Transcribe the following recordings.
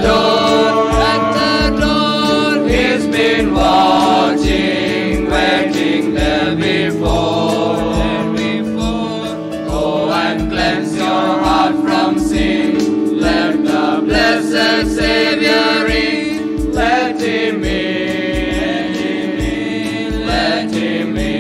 the door. He's been watching, waiting there before. Go and cleanse your heart from sin. Let the blessed Savior in. Let him in. Let him in.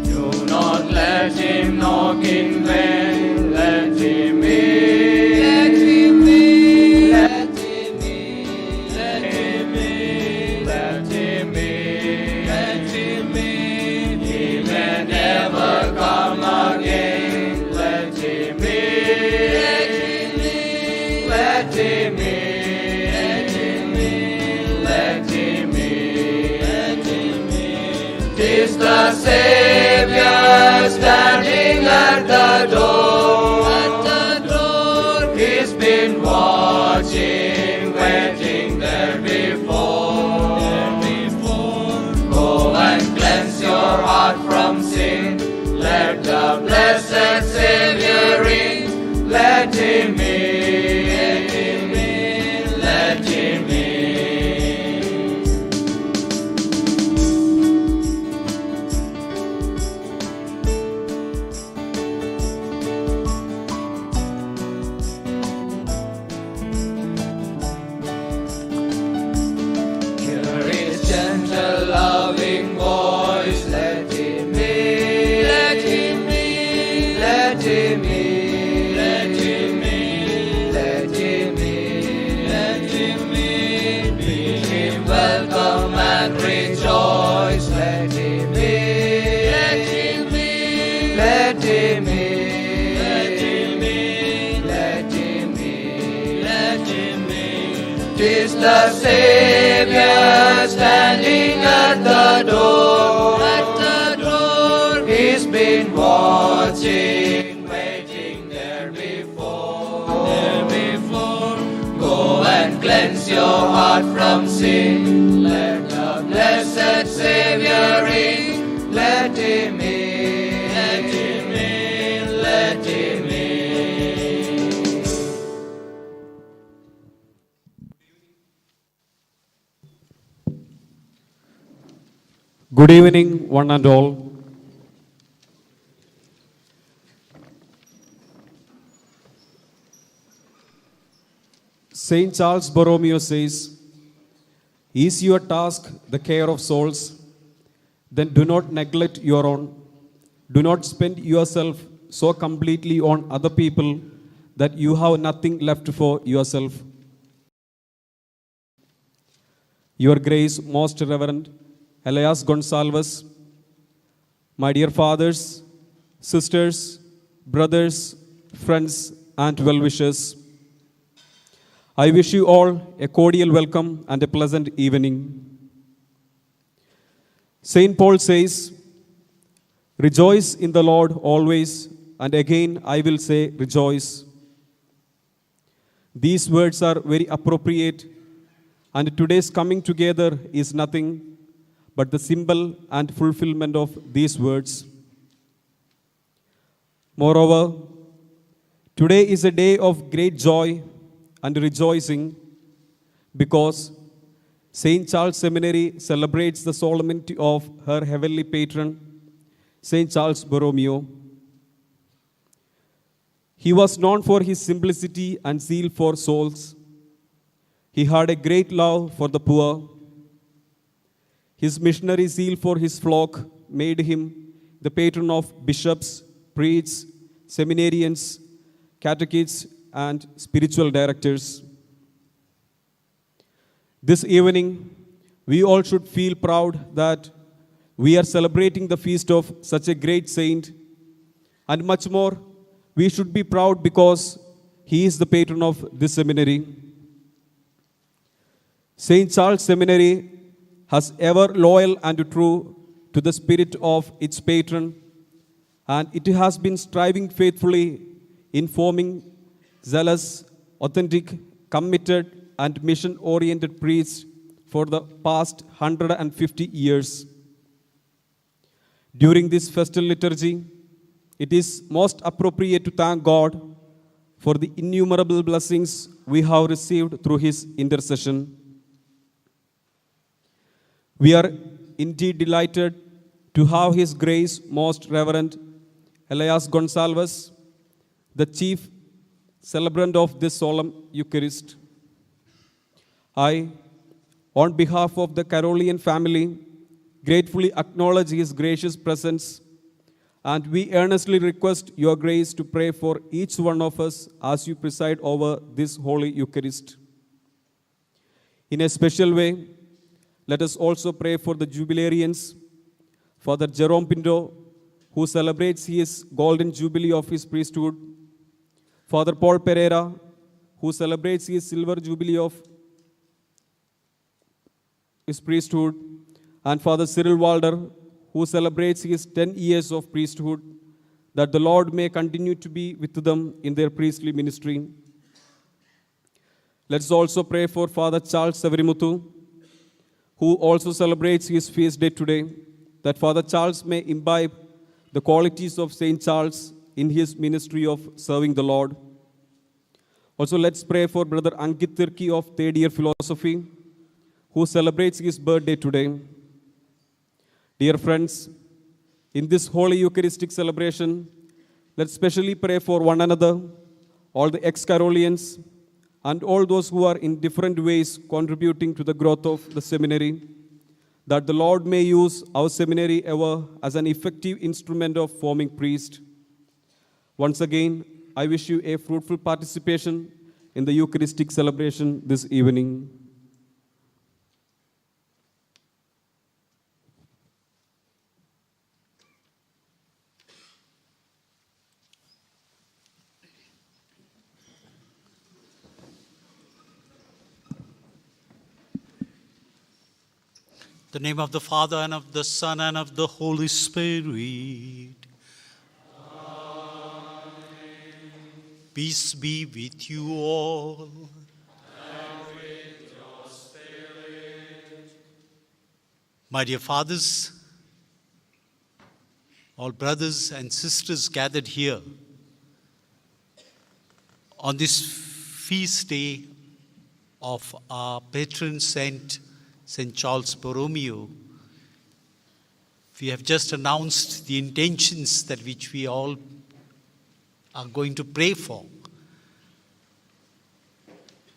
Do not let him knock in vain. Let him in. Let him in. Let him in. Let him in. Let him in. Let him in. He may never come again. Let him in. Let him in. Let him in. Let him in. Let him in. 'Tis the Savior standing at the door. At the door. He's been watching, waiting there before. Go and cleanse your heart from sin. Let the blessed Savior in. Let him in. Let him in. Hear his gentle, loving voice. Let him in. Let him in. Let him in. Let him in. Let him in. Let him in. Bid him welcome and rejoice. Let him in. Let him in. Let him in. Let him in. Let him in. Let him in. 'Tis the Savior standing at the door. At the door. He's been watching, waiting there before. Go and cleanse your heart from sin. Let the blessed Savior in. Let him in. Let him in. Let him in. Good evening, one and all. Saint Charles Borromeo says, "Is your task the care of souls? Then do not neglect your own. Do not spend yourself so completely on other people that you have nothing left for yourself." Your Grace, Most Reverend Elias Gonsalves, my dear fathers, sisters, brothers, friends, and well-wishers, I wish you all a cordial welcome and a pleasant evening. Saint Paul says, "Rejoice in the Lord always," and again I will say, rejoice. These words are very appropriate, and today's coming together is nothing but the symbol and fulfillment of these words. Moreover, today is a day of great joy and rejoicing because St. Charles Seminary celebrates the solemnity of her heavenly patron, St. Charles Borromeo. He was known for his simplicity and zeal for souls. He had a great love for the poor. His missionary zeal for his flock made him the patron of bishops, priests, seminarians, catechists, and spiritual directors. This evening, we all should feel proud that we are celebrating the feast of such a great saint, and much more, we should be proud because he is the patron of this seminary. St. Charles Seminary has ever loyal and true to the spirit of its patron, and it has been striving faithfully in forming zealous, authentic, committed, and mission oriented priest for the past 150 years. During this festal liturgy, it is most appropriate to thank God for the innumerable blessings we have received through His intercession. We are indeed delighted to have His Grace Most Reverend Elias Gonsalves, the chief celebrant of this solemn Eucharist. I, on behalf of the Carolean family, gratefully acknowledge His gracious presence, and we earnestly request your grace to pray for each one of us as you preside over this Holy Eucharist. In a special way, let us also pray for the jubilarians, Father Jerome Pinto, who celebrates his golden jubilee of his priesthood, Father Paul Pereira, who celebrates his silver jubilee of his priesthood, and Father Cyril Walder, who celebrates his 10 years of priesthood, that the Lord may continue to be with them in their priestly ministry. Let's also pray for Father Charles Severimuthu, who also celebrates his feast day today, that Father Charles may imbibe the qualities of St. Charles in his ministry of serving the Lord. Also, let's pray for Brother Ankit Tirki of third year philosophy, who celebrates his birthday today. Dear friends, in this Holy Eucharistic celebration, let's specially pray for one another, all the ex-Caroleans, and all those who are in different ways contributing to the growth of the seminary, that the Lord may use our seminary ever as an effective instrument of forming priests. Once again, I wish you a fruitful participation in the Eucharistic celebration this evening. In the name of the Father, and of the Son, and of the Holy Spirit. Amen. Peace be with you all. And with your spirit. My dear fathers, all brothers and sisters gathered here on this feast day of our patron saint, St. Charles Borromeo, we have just announced the intentions that which we all are going to pray for.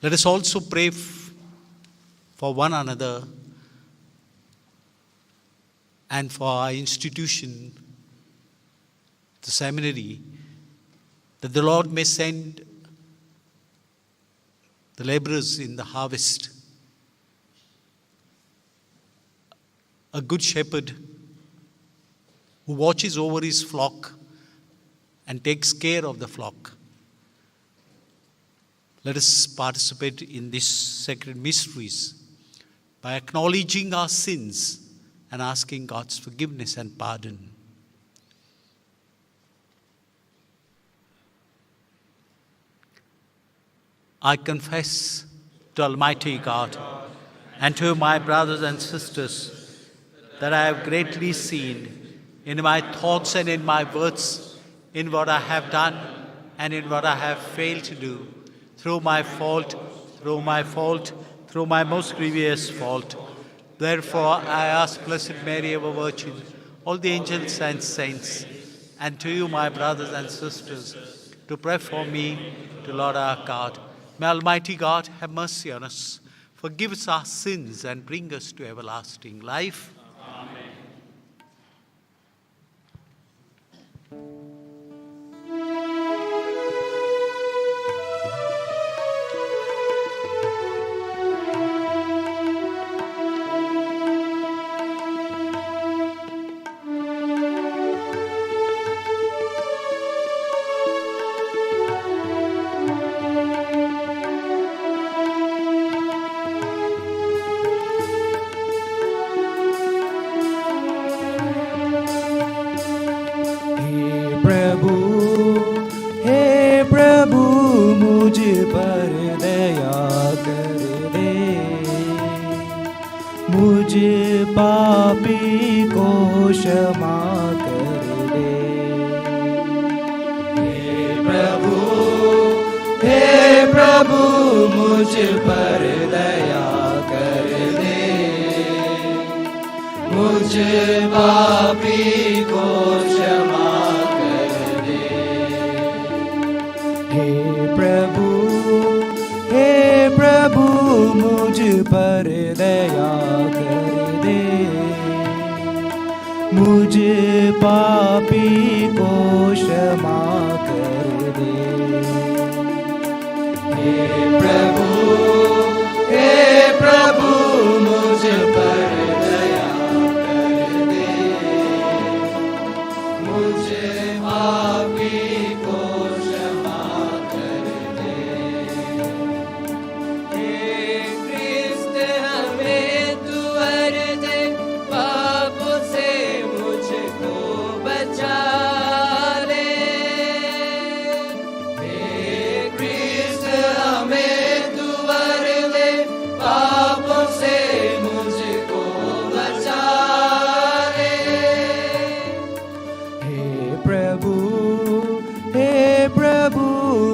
Let us also pray for one another and for our institution, the seminary, that the Lord may send the laborers in the harvest, a good shepherd who watches over his flock and takes care of the flock. Let us participate in these sacred mysteries by acknowledging our sins and asking God's forgiveness and pardon. I confess to Almighty God and to my brothers and sisters that I have greatly sinned in my thoughts and in my words, in what I have done and in what I have failed to do, through my most grievous fault. Therefore, I ask Blessed Mary, ever Virgin, all the angels and saints, and to you, my brothers and sisters, to pray for me to Lord our God. May Almighty God have mercy on us, forgive us our sins, and bring us to everlasting life. Amen. हे प्रभु मुझ पर दया मुझ पापी को क्षमा कर दे। हे प्रभु मुझ पर दया कर दे, मुझ पापी को क्षमा कर दे। हे प्रभु मुझ पर दया कर दे, मुझ पापी को क्षमा कर दे। हे प्रभु मुझ पर दया कर दे, मुझ पापी को क्षमा कर दे। हे क्रिस्त हमें तू वर दे, पापों से मुझको बचा ले। हे क्रिस्त हमें तू वर दे, पापों से मुझको बचा ले। हे प्रभु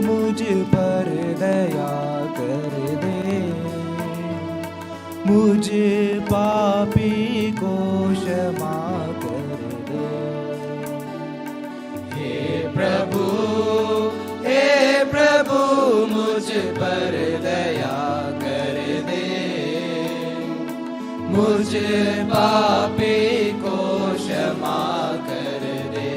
मुझ पर दया कर दे, मुझ पापी को क्षमा कर दे। हे प्रभु मुझ पर दया कर दे, मुझ पापी को क्षमा कर दे।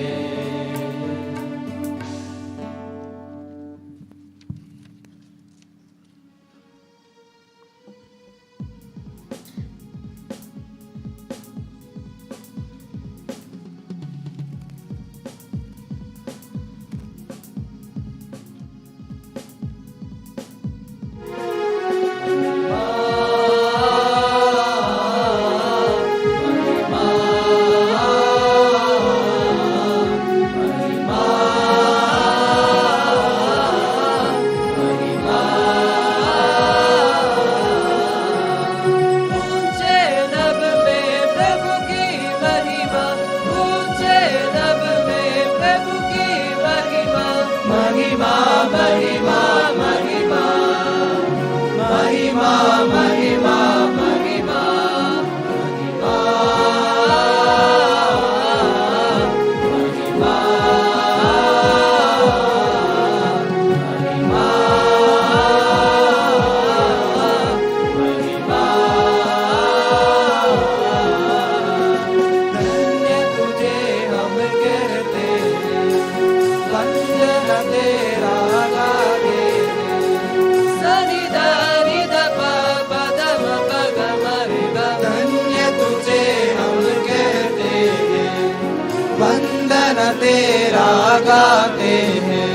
तेरा गाते हैं,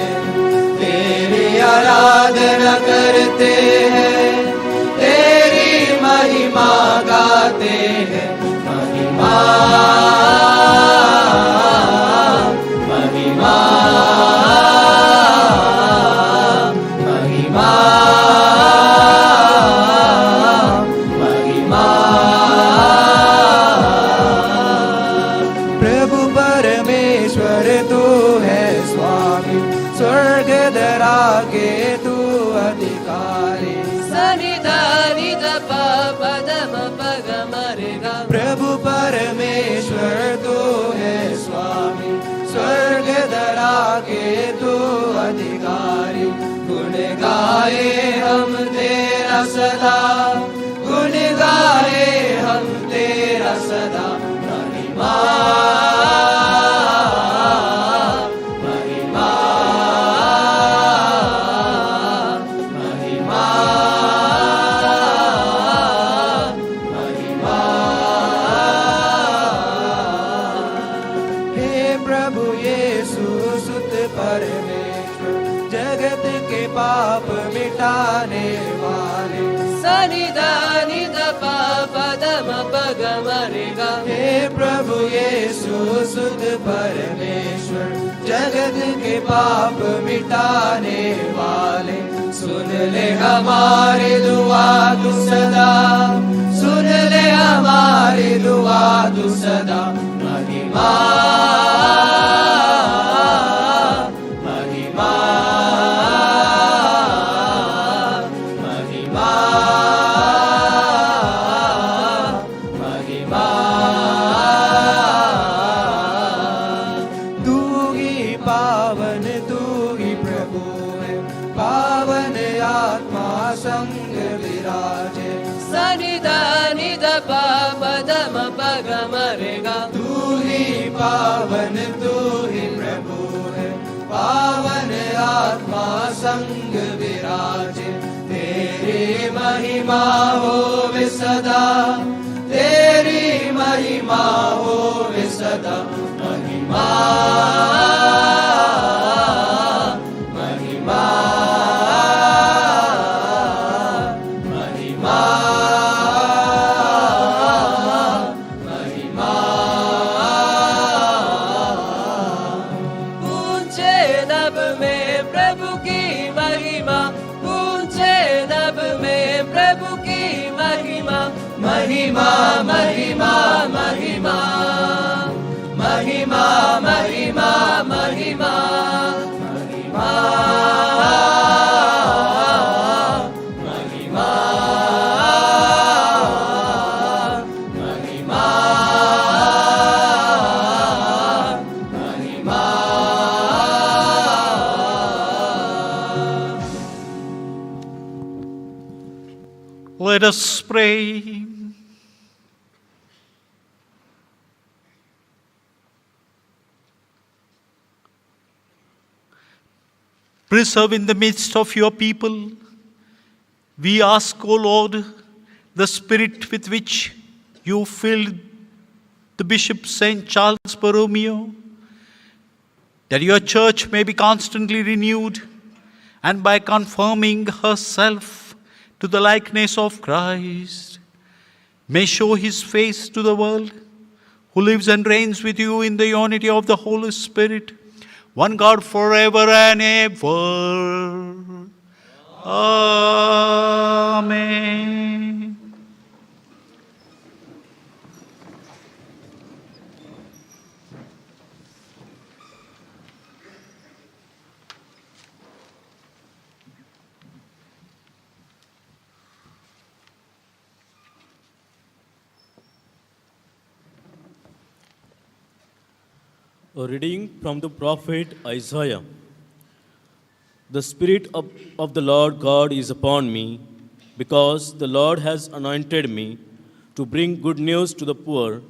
तेरी आराधना करते हैं, तेरी महिमा गाते हैं। महिमा महिमा महिमा महिमा। प्रभु परमेश्वर तू है स्वामी, स्वर्ग दरा के तू अधिकारी। सनिधानि दप पदम पग मरेगा। प्रभु परमेश्वर तू है स्वामी, स्वर्ग दरा के तू अधिकारी। गुण गाए हम तेरा सदा, गुण गाए हम तेरा सदा। महिमा महिमा महिमा महिमा। हे प्रभु यीशु सुत परमेश्वर, जगत के पाप मिटाने वाले। सनिधानि दप पदम पग मरेगा। हे प्रभु यीशु सुत परमेश्वर, जगत के पाप मिटाने वाले। सुन ले हमारी दुआ तू सदा, सुन ले हमारी तू सदा महिमा महिमा महिमा महिमा तू ही पावन तू ही प्रभु है पावन आत्मा संग विराजे सनिधा निध पदम पगम रे गा तू ही पावन तू ही प्रभु है पावन आत्मा संग विराजे तेरी महिमा होवे सदा तेरी महिमा होवे सदा महिमा महिमा महिमा महिमा ऊंचे नभ में प्रभु की महिमा ऊंचे नभ में प्रभु की महिमा महिमा महिमा महिमा महिमा महिमा महिमा महिमा महिमा महिमा महिमा Let us pray. Preserve in the midst of your people, we ask, O Lord, the spirit with which you filled the Bishop St. Charles Borromeo, that your church may be constantly renewed and by conforming herself to the likeness of Christ, may show his face to the world, who lives and reigns with you in the unity of the Holy Spirit, one God forever and ever. Amen. A reading from the prophet Isaiah. The Spirit of the Lord God is upon me, because the Lord has anointed me to bring good news to the poor.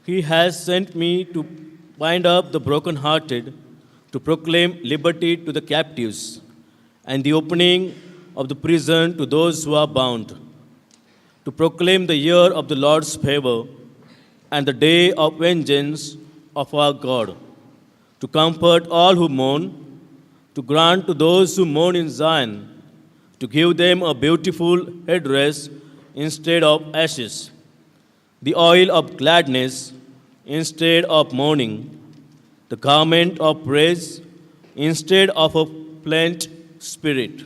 He has sent me to bind up the brokenhearted, to proclaim liberty to the captives, and the opening of the prison to those who are bound, to proclaim the year of the Lord's favor and the day of vengeance of our God, to comfort all who mourn, to grant to those who mourn in Zion, to give them a beautiful headdress instead of ashes, the oil of gladness instead of mourning, the garment of praise instead of a plaint spirit.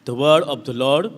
The word of the Lord.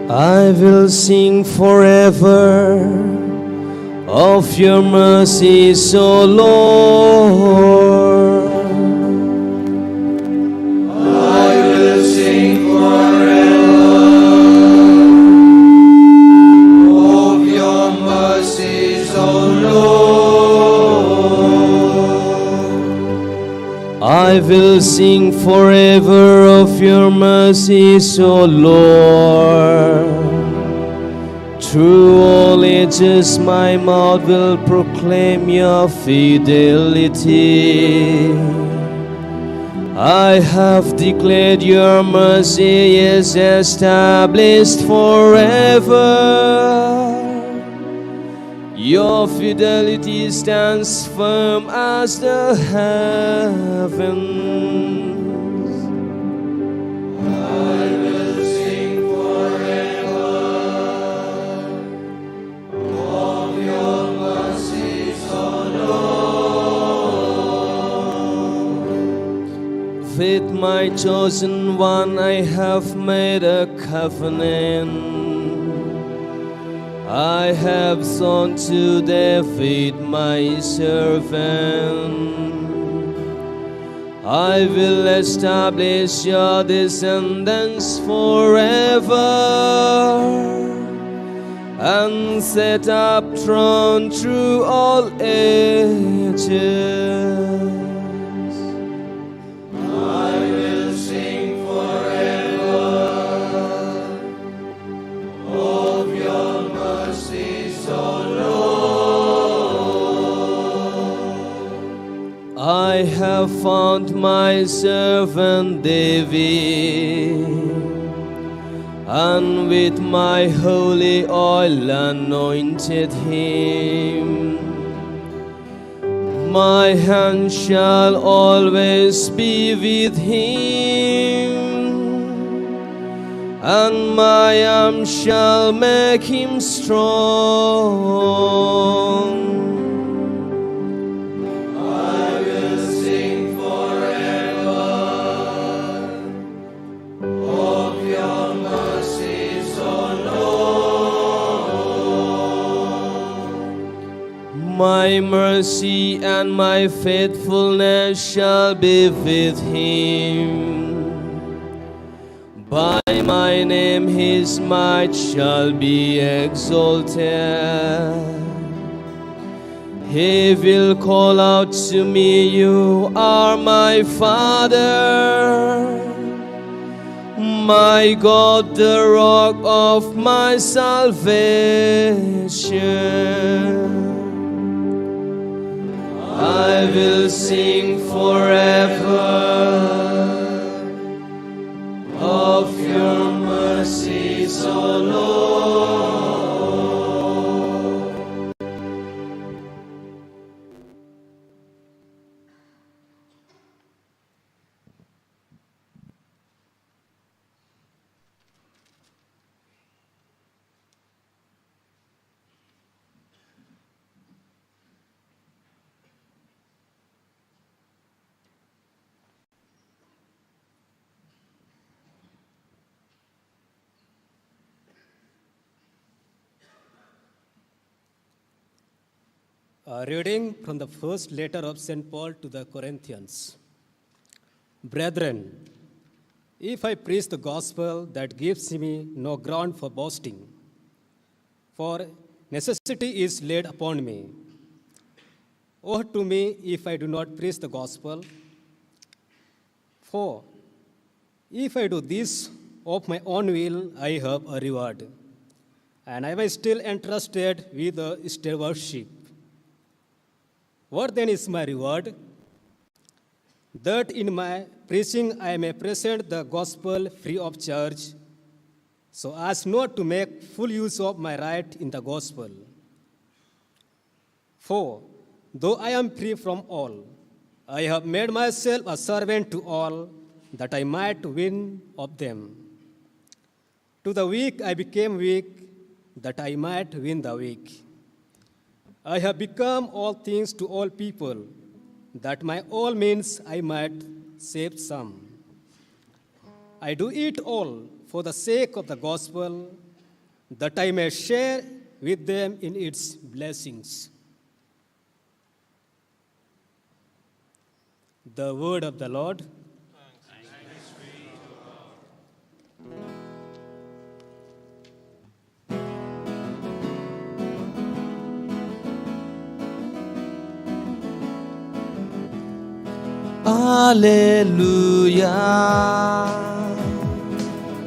I will sing forever of your mercies, O Lord. I will sing forever of your mercies, O Lord. I will sing forever of your mercies, O Lord. Through all ages my mouth will proclaim your fidelity. I have declared your mercy is established forever. Your fidelity stands firm as the heavens. With my chosen one I have made a covenant. I have sworn to David my servant. I will establish your descendants forever and set up throne through all ages. I have found my servant David, and with my holy oil anointed him. My hand shall always be with him, and my arm shall make him strong. My mercy and my faithfulness shall be with him. By my name his might shall be exalted. He will call out to me, you are my Father, my God, the rock of my salvation. I will sing forever of your mercies, O Lord. A reading from the first letter of St. Paul to the Corinthians. Brethren, if I preach the gospel, that gives me no ground for boasting, for necessity is laid upon me. Woe to me if I do not preach the gospel. For if I do this of my own will, I have a reward, and I am still entrusted with the stewardship. What then is my reward? That in my preaching I may present the gospel free of charge, so as not to make full use of my right in the gospel. For though I am free from all, I have made myself a servant to all, that I might win of them. To the weak I became weak, that I might win the weak. I have become all things to all people, that by all means I might save some. I do it all for the sake of the gospel, that I may share with them in its blessings. The word of the Lord. Hallelujah,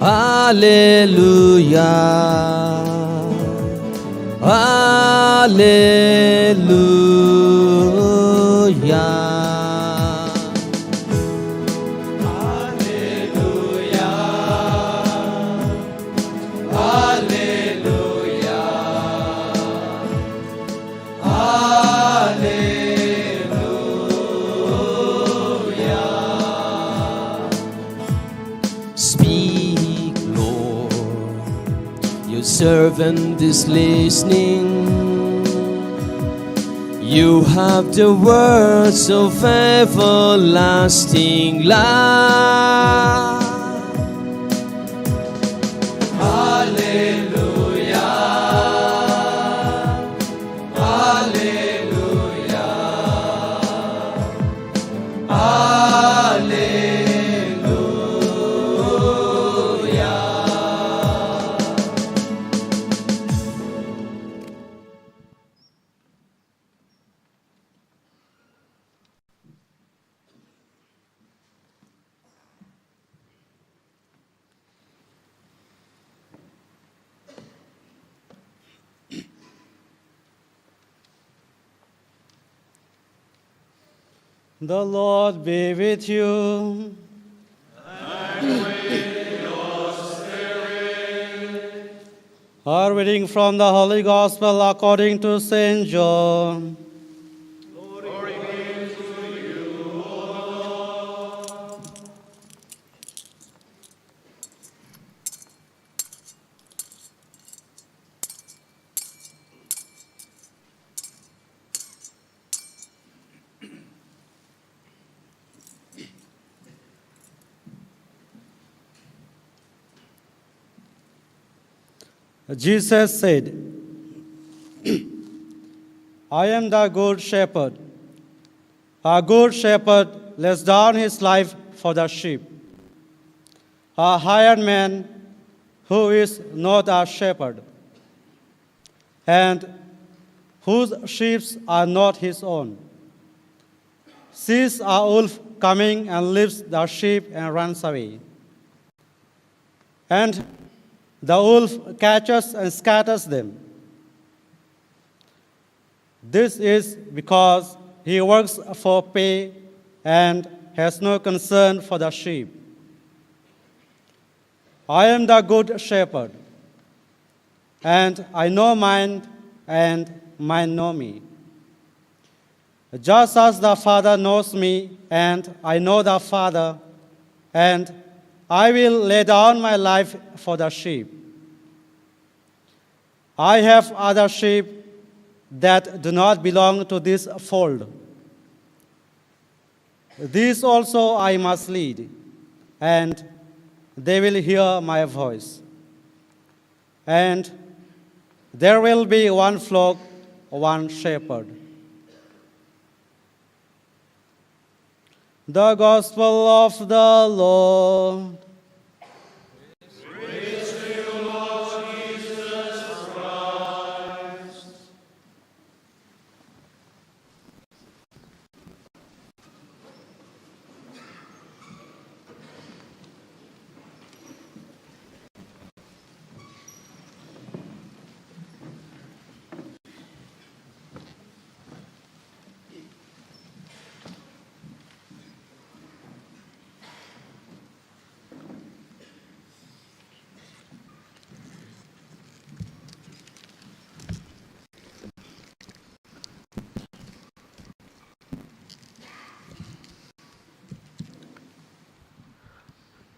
hallelujah, hallelujah. heaven is listening. You have the words of everlasting life. The Lord be with you. Our reading from the Holy Gospel according to St. John. Jesus said, I am the good shepherd. A good shepherd lays down his life for the sheep. A hired man who is not a shepherd, and whose sheep are not his own, sees a wolf coming and leaves the sheep and runs away. And the wolf catches and scatters them. This is because he works for pay and has no concern for the sheep. I am the good shepherd, and I know mine, and mine know me. Just as the Father knows me, and I know the Father, and I will lay down my life for the sheep. I have other sheep that do not belong to this fold. These also I must lead, and they will hear my voice. And there will be one flock, one shepherd. The Gospel of the Lord.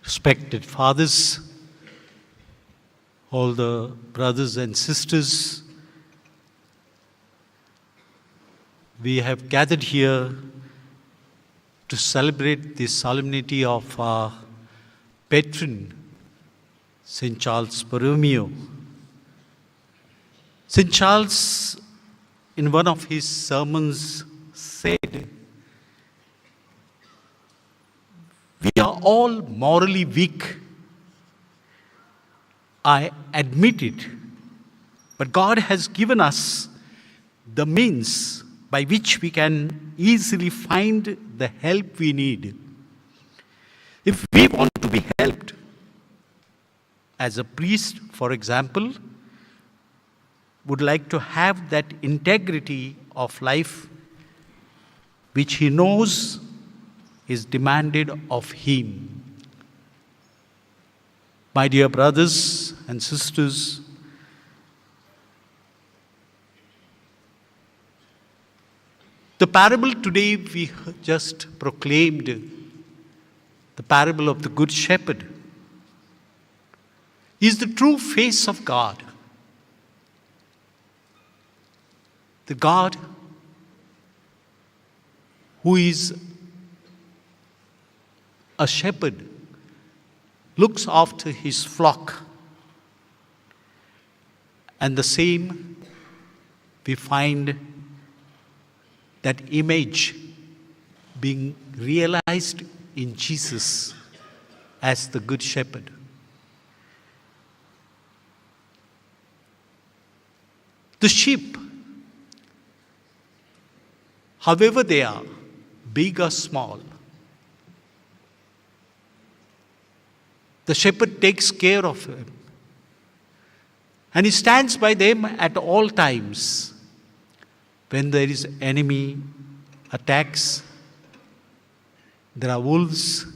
Respected fathers, all the brothers and sisters, we have gathered here to celebrate the solemnity of our patron, St. Charles Borromeo. St. Charles, in one of his sermons, said, "We are all morally weak. I admit it. But God has given us the means by which we can easily find the help we need. If we want to be helped, as a priest, for example, would like to have that integrity of life which he knows is demanded of him. My dear brothers and sisters, the parable today we just proclaimed, the parable of the Good Shepherd, is the true face of God. The God who is a shepherd looks after his flock. And the same, we find that image being realized in Jesus as the Good Shepherd. The sheep, however they are, big or small, the shepherd takes care of them. And he stands by them at all times. When there is enemy attacks, there are wolves,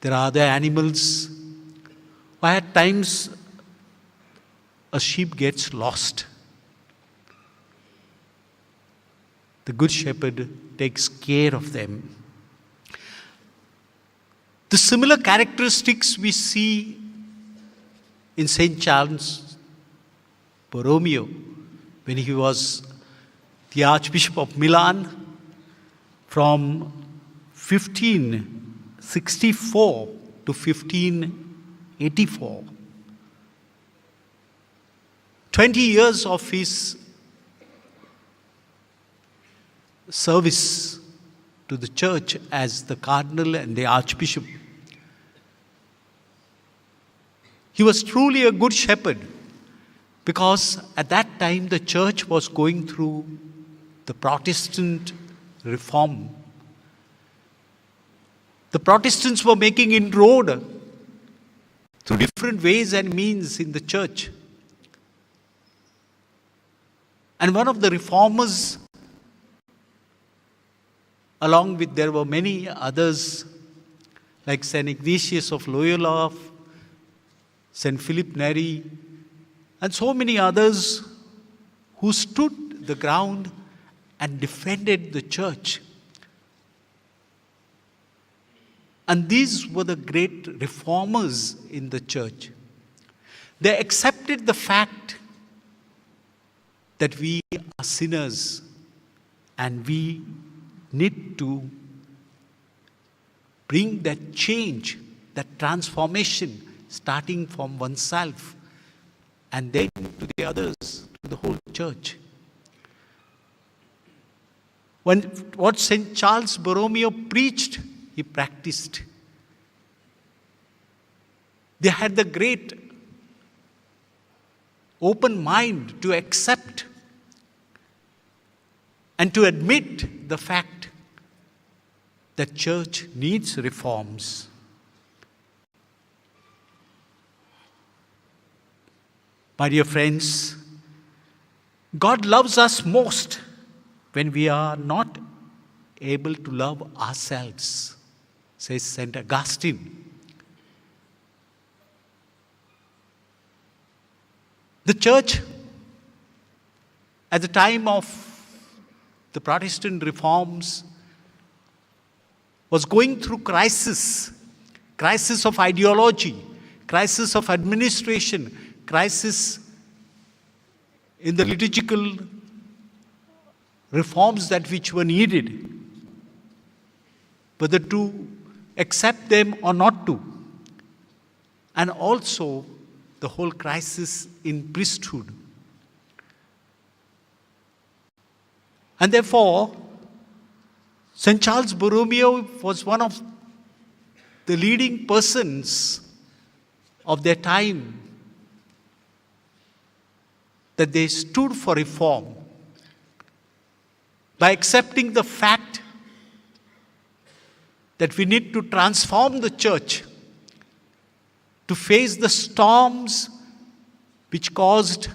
there are other animals, or at times a sheep gets lost. The Good Shepherd takes care of them. The similar characteristics we see in St. Charles Borromeo when he was the Archbishop of Milan from 1564 to 1584. 20 years of his service to the church as the cardinal and the archbishop. He was truly a good shepherd because at that time the church was going through the Protestant reform. The Protestants were making inroad through different ways and means in the church. And one of the reformers, along with there were many others like St. Ignatius of Loyola, St. Philip Neri, and so many others who stood the ground and defended the church. And these were the great reformers in the church. They accepted the fact that we are sinners and we need to bring that change, that transformation, starting from oneself and then to the others, to the whole church. What St. Charles Borromeo preached, he practiced. They had the great open mind to accept and to admit the fact that church needs reforms. My dear friends, God loves us most when we are not able to love ourselves, says St. Augustine. The church, at the time of the Protestant reforms, was going through crisis of ideology, crisis of administration, crisis in the liturgical reforms that which were needed, whether to accept them or not to, and also the whole crisis in priesthood. And therefore, St. Charles Borromeo was one of the leading persons of their time, that they stood for reform by accepting the fact that we need to transform the church to face the storms which caused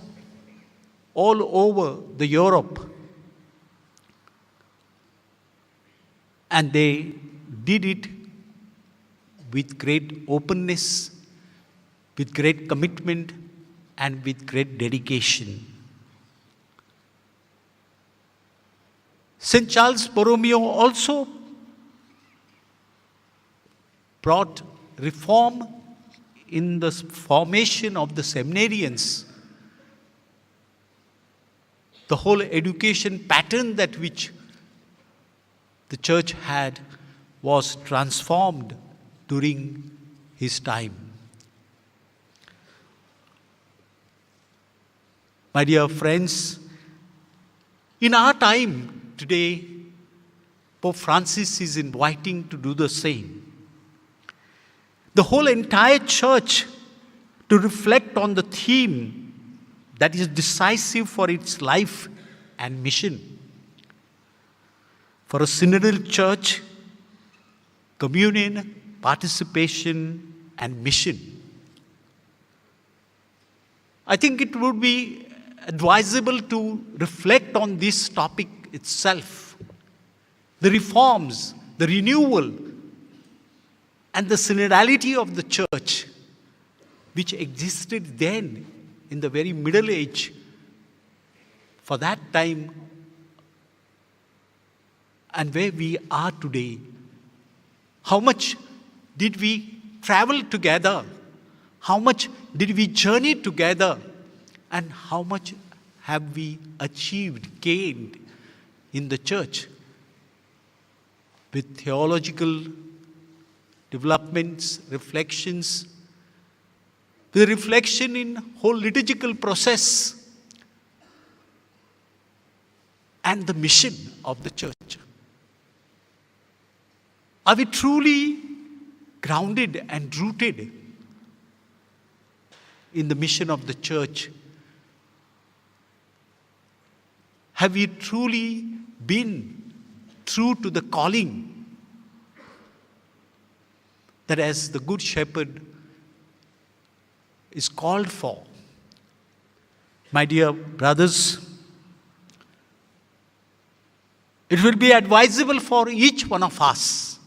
all over the Europe. And they did it with great openness, with great commitment, and with great dedication. St. Charles Borromeo also brought reform in the formation of the seminarians. the whole education pattern that which the church had was transformed during his time. My dear friends, in our time today, Pope Francis is inviting to do the same. The whole entire church to reflect on the theme that is decisive for its life and mission. For a synodal church, communion, participation, and mission. I think it would be advisable to reflect on this topic itself. The reforms, the renewal, and the synodality of the church, which existed then in the very Middle Age, for that time, and where we are today. How much did we travel together? How much did we journey together? And how much have we achieved, gained in the church? With theological developments, reflections, the reflection in whole liturgical process, and the mission of the church. Are we truly grounded and rooted in the mission of the church? Have we truly been true to the calling that as the Good Shepherd is called for? My dear brothers, it will be advisable for each one of us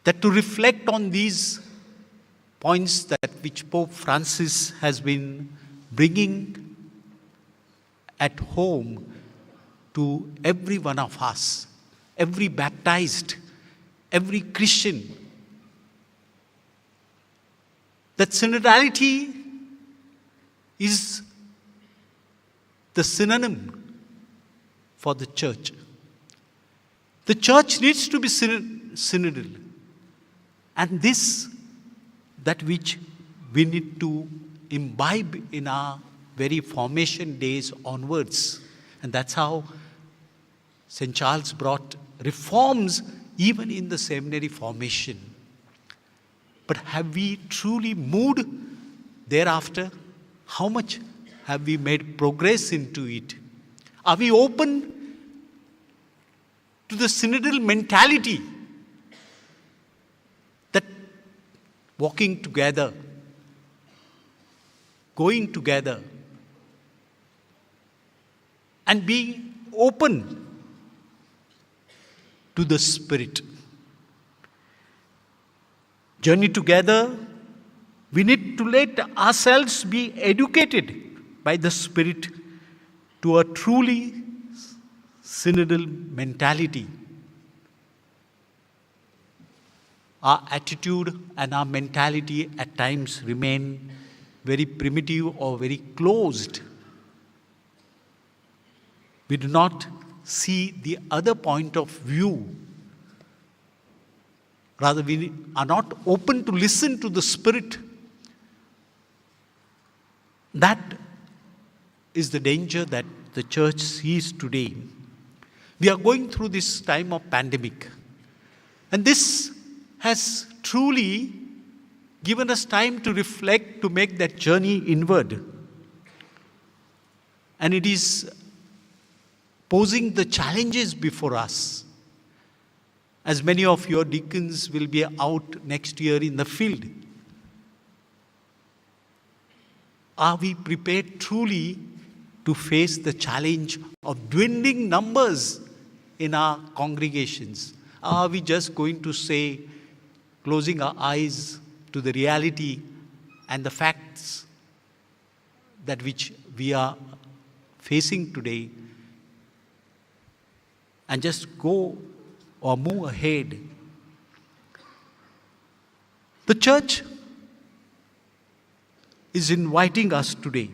that to reflect on these points that which Pope Francis has been bringing at home to every one of us, every baptized, every Christian, that synodality is the synonym for the church. The church needs to be synodal. And this, that which we need to imbibe in our very formation days onwards. And that's how St. Charles brought reforms even in the seminary formation. But have we truly moved thereafter? How much have we made progress into it? Are we open to the synodal mentality that walking together, going together, and being open to the Spirit? Journey together, we need to let ourselves be educated by the Spirit to a truly synodal mentality. Our attitude and our mentality at times remain very primitive or very closed. We do not see the other point of view. Rather, we are not open to listen to the Spirit. That is the danger that the church sees today. We are going through this time of pandemic. And this has truly given us time to reflect, to make that journey inward. And it is posing the challenges before us. As many of your deacons will be out next year in the field. Are we prepared truly to face the challenge of dwindling numbers in our congregations? Are we just going to say, closing our eyes to the reality and the facts that which we are facing today, and just go or move ahead? The church is inviting us today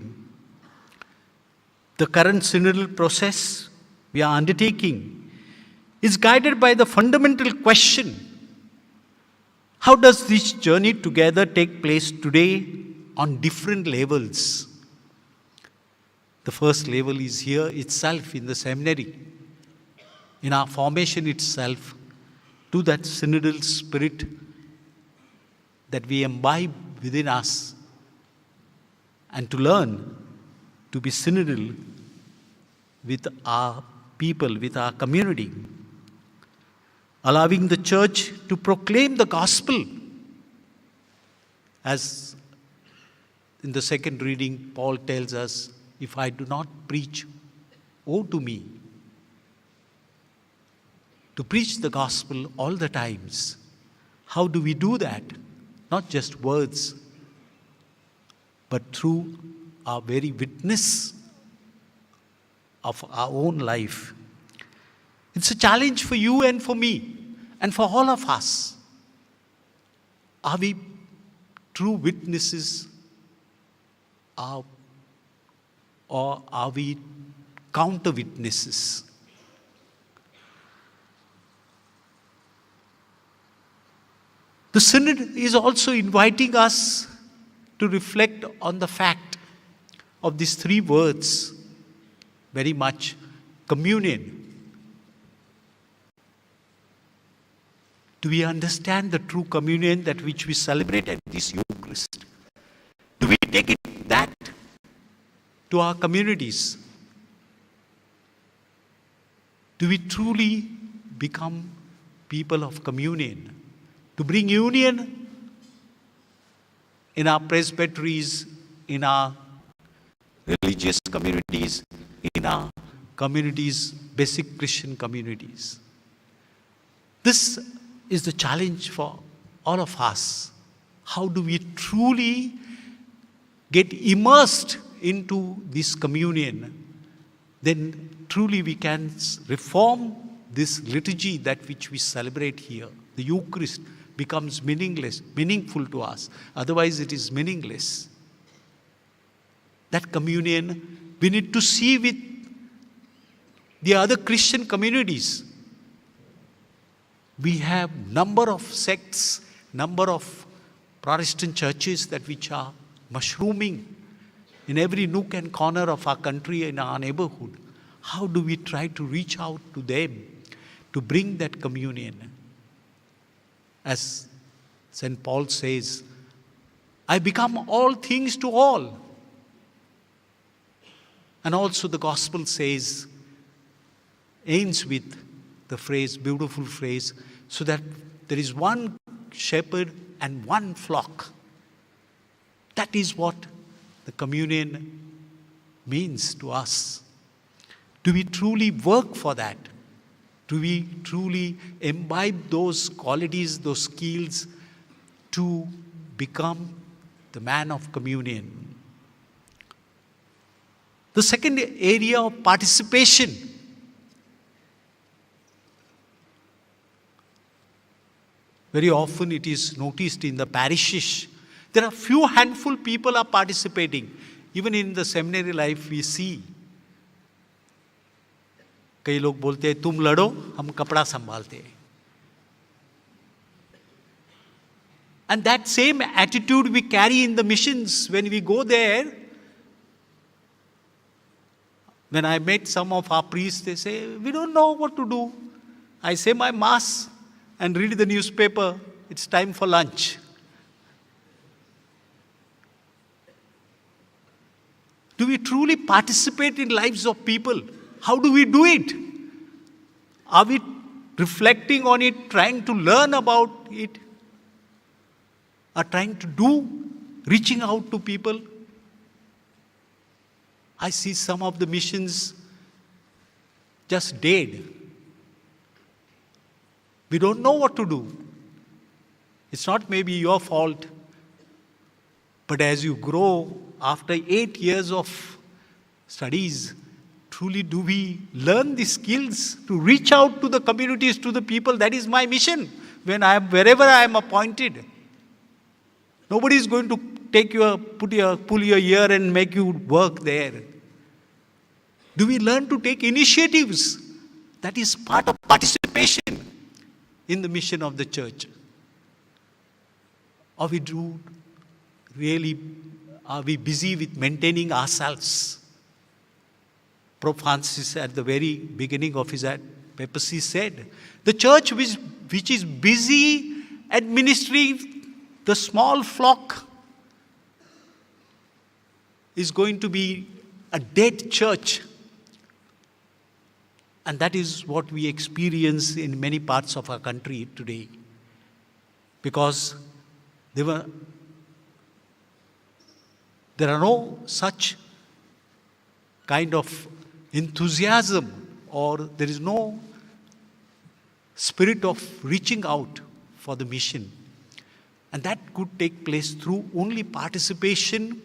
The current synodal process we are undertaking is guided by the fundamental question: how does this journey together take place today on different levels? The first level is here itself in the seminary, in our formation itself, to that synodal spirit that we imbibe within us, and to learn to be synodal with our people, with our community, allowing the church to proclaim the gospel. As in the second reading, Paul tells us, if I do not preach, woe to me. To preach the gospel all the times. How do we do that? Not just words, but through our very witness of our own life. It's a challenge for you and for me and for all of us. Are we true witnesses, or are we counter witnesses? The Synod is also inviting us to reflect on the fact of these three words very much: communion. Do we understand the true communion that which we celebrate at this Eucharist? Do we take it that to our communities? Do we truly become people of communion? To bring union in our presbyteries, in our religious communities, in our communities, basic Christian communities. This is the challenge for all of us. How do we truly get immersed into this communion? Then truly we can reform this liturgy that which we celebrate here. The Eucharist becomes meaningful to us. Otherwise it is meaningless. That communion we need to see with the other Christian communities. We have number of sects, number of Protestant churches that which are mushrooming in every nook and corner of our country, in our neighborhood. How do we try to reach out to them to bring that communion? As St. Paul says, I become all things to all. And also the gospel says, ends with the phrase, beautiful phrase, so that there is one shepherd and one flock. That is what the communion means to us. Do we truly work for that? Do we truly imbibe those qualities, those skills to become the man of communion? The second area of participation. Very often it is noticed in the parishes. There are few handful people are participating. Even in the seminary life we see. कई लोग बोलते हैं तुम लड़ो हम कपड़ा संभालते हैं. And that same attitude we carry in the missions when we go there. When I met some of our priests, they say, we don't know what to do. I say my mass and read the newspaper. It's time for lunch. Do we truly participate in lives of people? How do we do it? Are we reflecting on it, trying to learn about it? Or trying to do, reaching out to people? I see some of the missions just dead. We don't know what to do. It's not maybe your fault. But as you grow, after 8 years of studies, truly do we learn the skills to reach out to the communities, to the people? That is my mission. Wherever I am appointed. Nobody is going to pull your ear and make you work there. Do we learn to take initiatives? That is part of participation in the mission of the church. Are we busy with maintaining ourselves? Pope Francis, at the very beginning of his papacy, said, the church which is busy administering the small flock is going to be a dead church. And that is what we experience in many parts of our country today. Because there are no such kind of enthusiasm, or there is no spirit of reaching out for the mission. And that could take place through only participation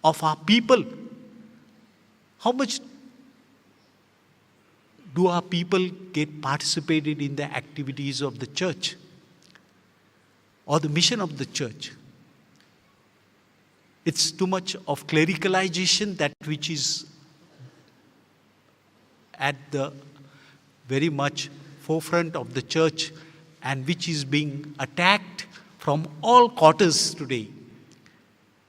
of our people. How much do our people get participated in the activities of the church or the mission of the church? It's too much of clericalization, that which is at the very much forefront of the church and which is being attacked from all quarters today.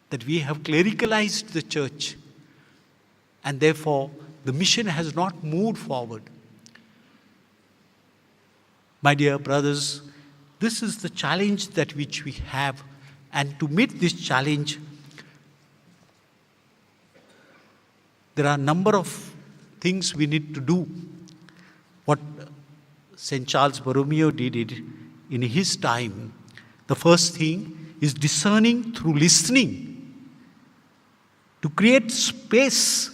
That we have clericalized the church and therefore the mission has not moved forward. My dear brothers, this is the challenge that which we have, and to meet this challenge, there are a number of things we need to do. What St. Charles Borromeo did it in his time. The first thing is discerning through listening, to create space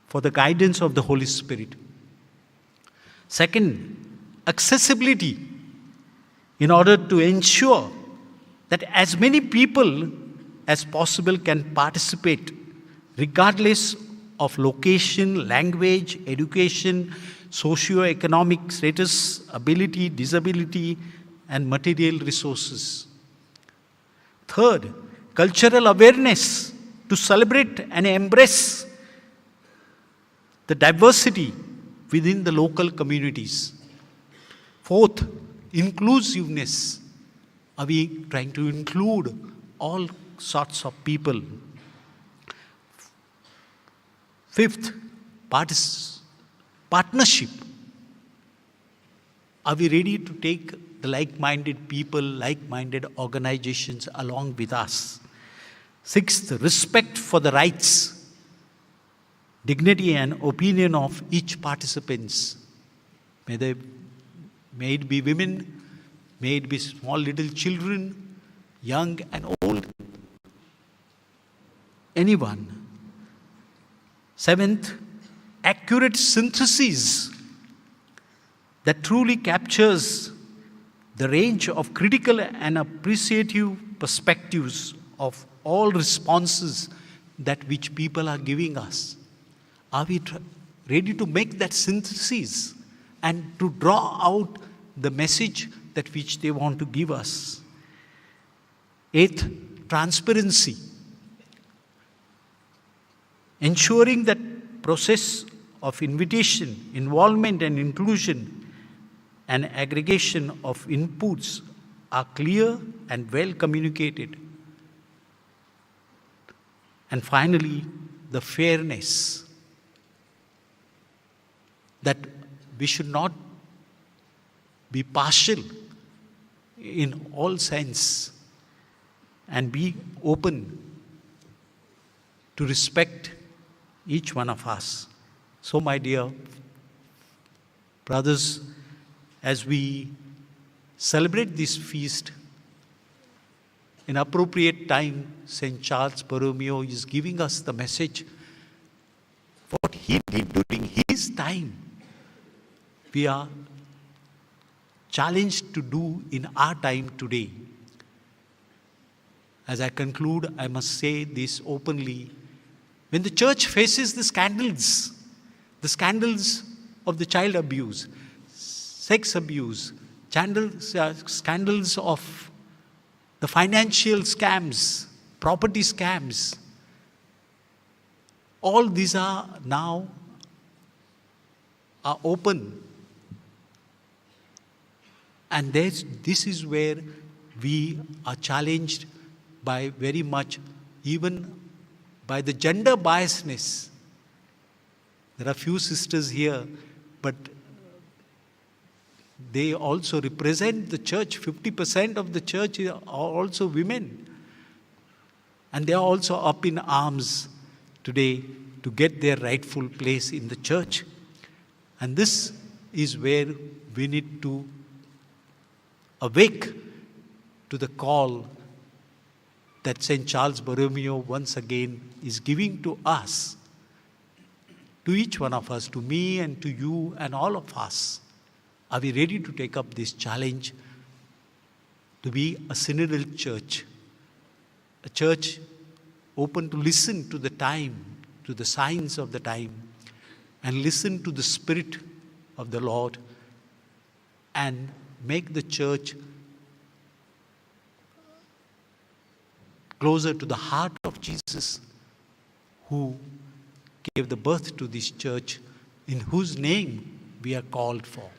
for the guidance of the Holy Spirit. Second, accessibility, in order to ensure that as many people as possible can participate, regardless of location, language, education, socio-economic status, ability, disability, and material resources. Third, cultural awareness, to celebrate and embrace the diversity within the local communities. Fourth, inclusiveness. Are we trying to include all sorts of people? Fifth, partnership. Are we ready to take the like-minded people, like-minded organizations along with us? Sixth, respect for the rights, dignity and opinion of each participants. May it be women, may it be small little children, young and old, anyone. Seventh, accurate synthesis that truly captures the range of critical and appreciative perspectives of all responses that which people are giving us. Are we ready to make that synthesis and to draw out the message that which they want to give us? Eighth, transparency. Ensuring that process of invitation, involvement and inclusion and aggregation of inputs are clear and well communicated. And finally, the fairness, that we should not be partial in all sense and be open to respect each one of us. So, my dear brothers, as we celebrate this feast, in appropriate time, St. Charles Borromeo is giving us the message. What he did during his time, we are challenged to do in our time today. As I conclude, I must say this openly. When the church faces the scandals of the child abuse, sex abuse, scandals of the financial scams, property scams, all these are now are open. And this is where we are challenged by very much, even by the gender biasness. There are few sisters here, but they also represent the church. 50% of the church are also women. And they are also up in arms today to get their rightful place in the church. And this is where we need to awake to the call that St. Charles Borromeo once again is giving to us, to each one of us, to me and to you and all of us. Are we ready to take up this challenge to be a synodal church? A church open to listen to the time, to the signs of the time, and listen to the Spirit of the Lord, and make the church closer to the heart of Jesus, who gave the birth to this church, in whose name we are called for.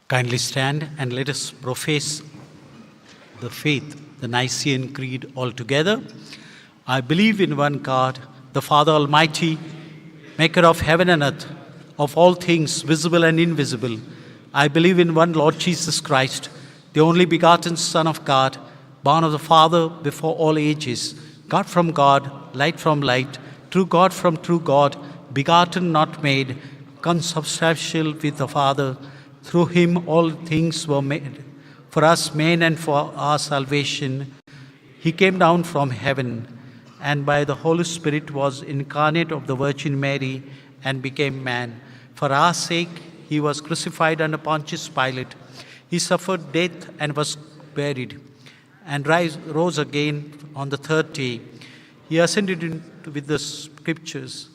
Kindly stand and let us profess the faith, the Nicene Creed all together. I believe in one God, the Father Almighty, maker of heaven and earth, of all things visible and invisible. I believe in one Lord Jesus Christ, the only begotten Son of God, born of the Father before all ages, God from God, light from light, true God from true God, begotten, not made, consubstantial with the Father. Through him all things were made. For us men and for our salvation, he came down from heaven, and by the Holy Spirit was incarnate of the Virgin Mary and became man. For our sake, he was crucified under Pontius Pilate. He suffered death and was buried, and rose again on the third day. He ascended with the Scriptures,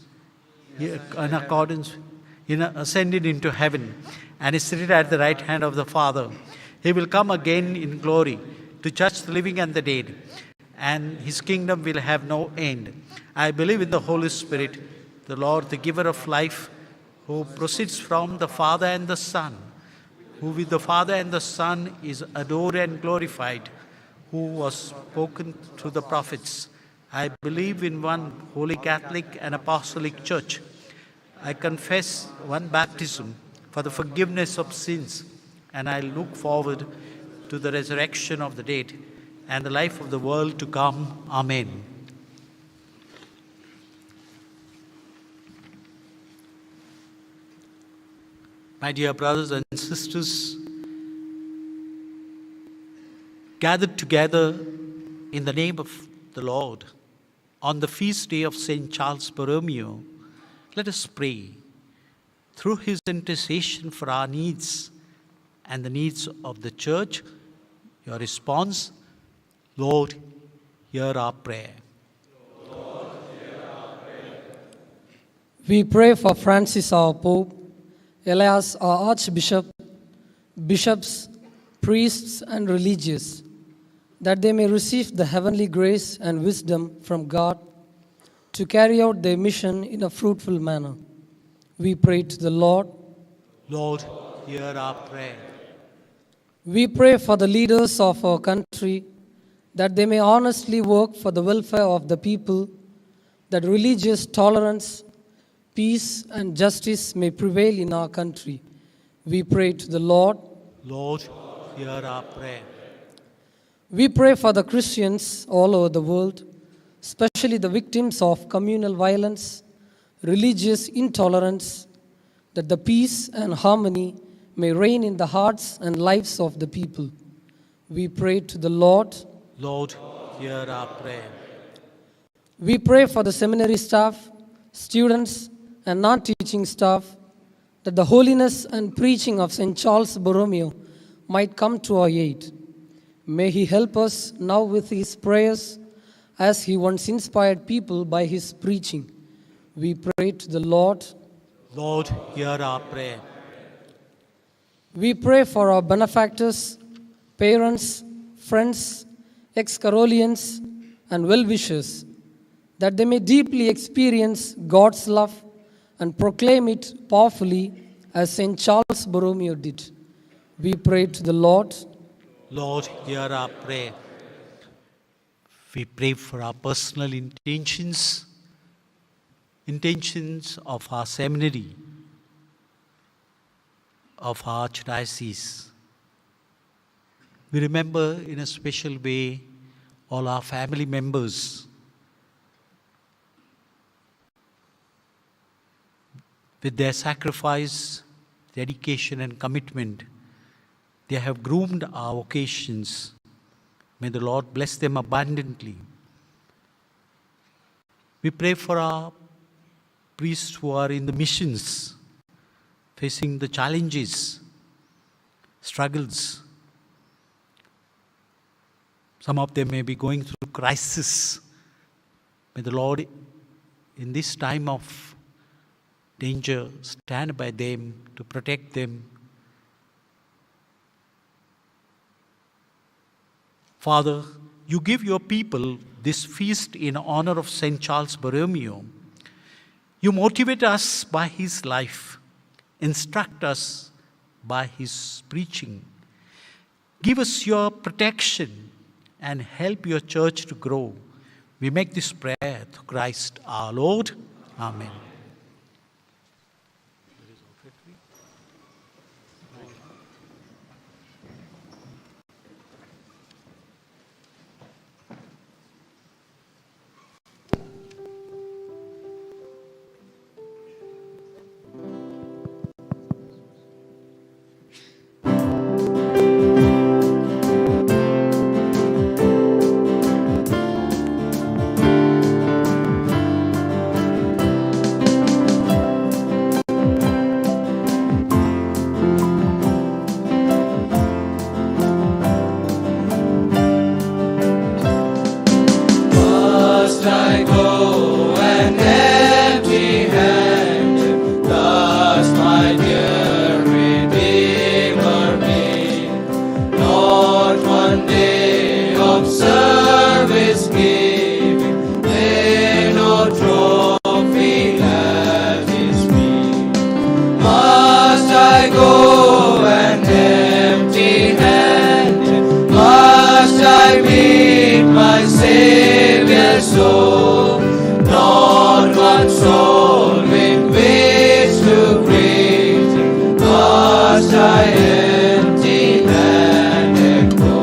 ascended into heaven, and is seated at the right hand of the Father. He will come again in glory to judge the living and the dead, and his kingdom will have no end. I believe in the Holy Spirit, the Lord, the giver of life, who proceeds from the Father and the Son, who with the Father and the Son is adored and glorified, who was spoken through the prophets. I believe in one holy Catholic and Apostolic Church. I confess one baptism for the forgiveness of sins, and I look forward to the resurrection of the dead and the life of the world to come. Amen. My dear brothers and sisters, gathered together in the name of the Lord on the feast day of St. Charles Borromeo, let us pray through his intercession for our needs and the needs of the church. Your response: Lord, hear our prayer. We pray for Francis our Pope, Elias our Archbishop, bishops, priests, and religious, that they may receive the heavenly grace and wisdom from God to carry out their mission in a fruitful manner. We pray to the Lord. Lord, hear our prayer. We pray for the leaders of our country, that they may honestly work for the welfare of the people, that religious tolerance, peace, and justice may prevail in our country. We pray to the Lord. Lord, hear our prayer. We pray for the Christians all over the world, especially the victims of communal violence, religious intolerance, that the peace and harmony may reign in the hearts and lives of the people. We pray to the Lord. Lord, hear our prayer. We pray for the seminary staff, students, and non-teaching staff, that the holiness and preaching of St. Charles Borromeo might come to our aid. May he help us now with his prayers, as he once inspired people by his preaching. We pray to the Lord. Lord, hear our prayer. We pray for our benefactors, parents, friends, ex-Carolians, and well-wishers, that they may deeply experience God's love and proclaim it powerfully as St. Charles Borromeo did. We pray to the Lord. Lord, hear our prayer. We pray for our personal intentions of our seminary, of our archdiocese. We remember in a special way all our family members. With their sacrifice, dedication, and commitment, they have groomed our vocations. May the Lord bless them abundantly. We pray for our priests who are in the missions, facing the challenges, struggles. Some of them may be going through crisis. May the Lord, in this time of danger, stand by them to protect them. Father, you give your people this feast in honor of St. Charles Borromeo. You motivate us by his life, instruct us by his preaching. Give us your protection and help your church to grow. We make this prayer through Christ our Lord. Amen. Must I go an empty-handed? Thus my dear Redeemer me, not one day of service giving, may no trophy at his feet. Must I go an empty-handed? Must I meet my Savior's soul? Not one soul with which to greet him. Must I empty-handed go?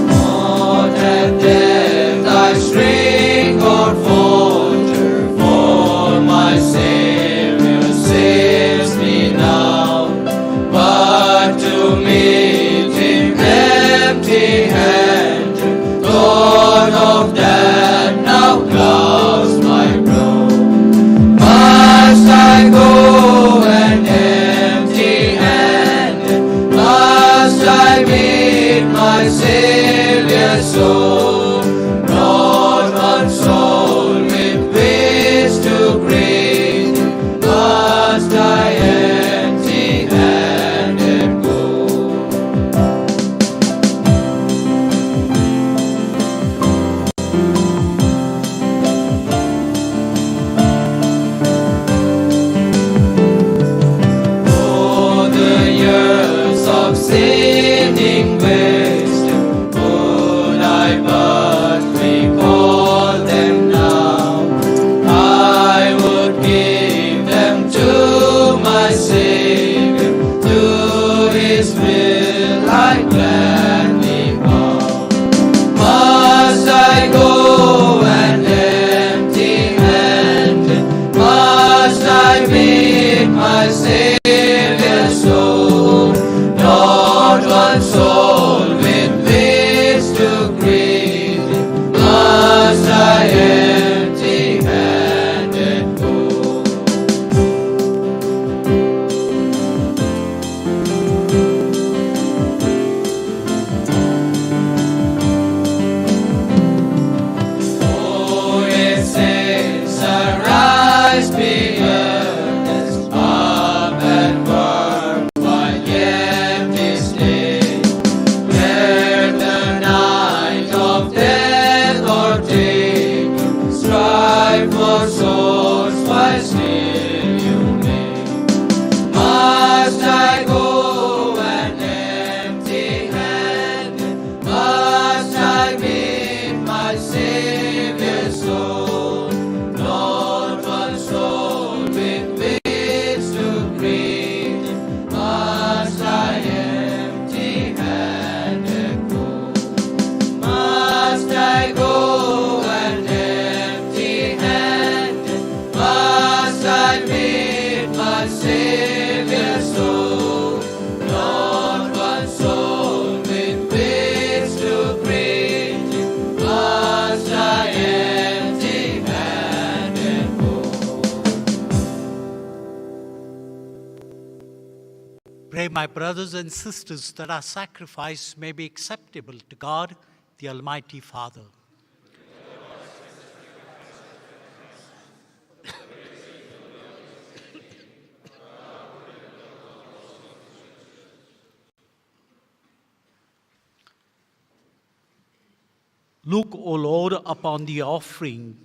Not at death I string or falter, for my Savior saves me now. But to meet him empty-handed, Savior's soul, not one soul with which to greet, must I empty-handed go. Oh, the years of sinning wisdom, could I but recall them now, I would give them to my Savior, to His will I gladly bow. Must I go and empty-handed? Must I meet my Savior's soul? Not one soul with which to greet Him. Must I empty-handed go? Oh, yes, saints, arise, be earnest, up and work while yet is day. Let the night of death o'ertake you, strive for souls while still you may. Must I go and empty-handed? Must I meet my Savior's soul? Not one soul with which to greet Him. Must I empty-handed go? Must I go and empty-handed? Must I meet my Savior's soul? Not one soul with which to greet Him. Must I empty-handed go? Pray, my brothers and sisters, that our sacrifice may be acceptable to God, the Almighty Father. Look, O Lord, upon the offering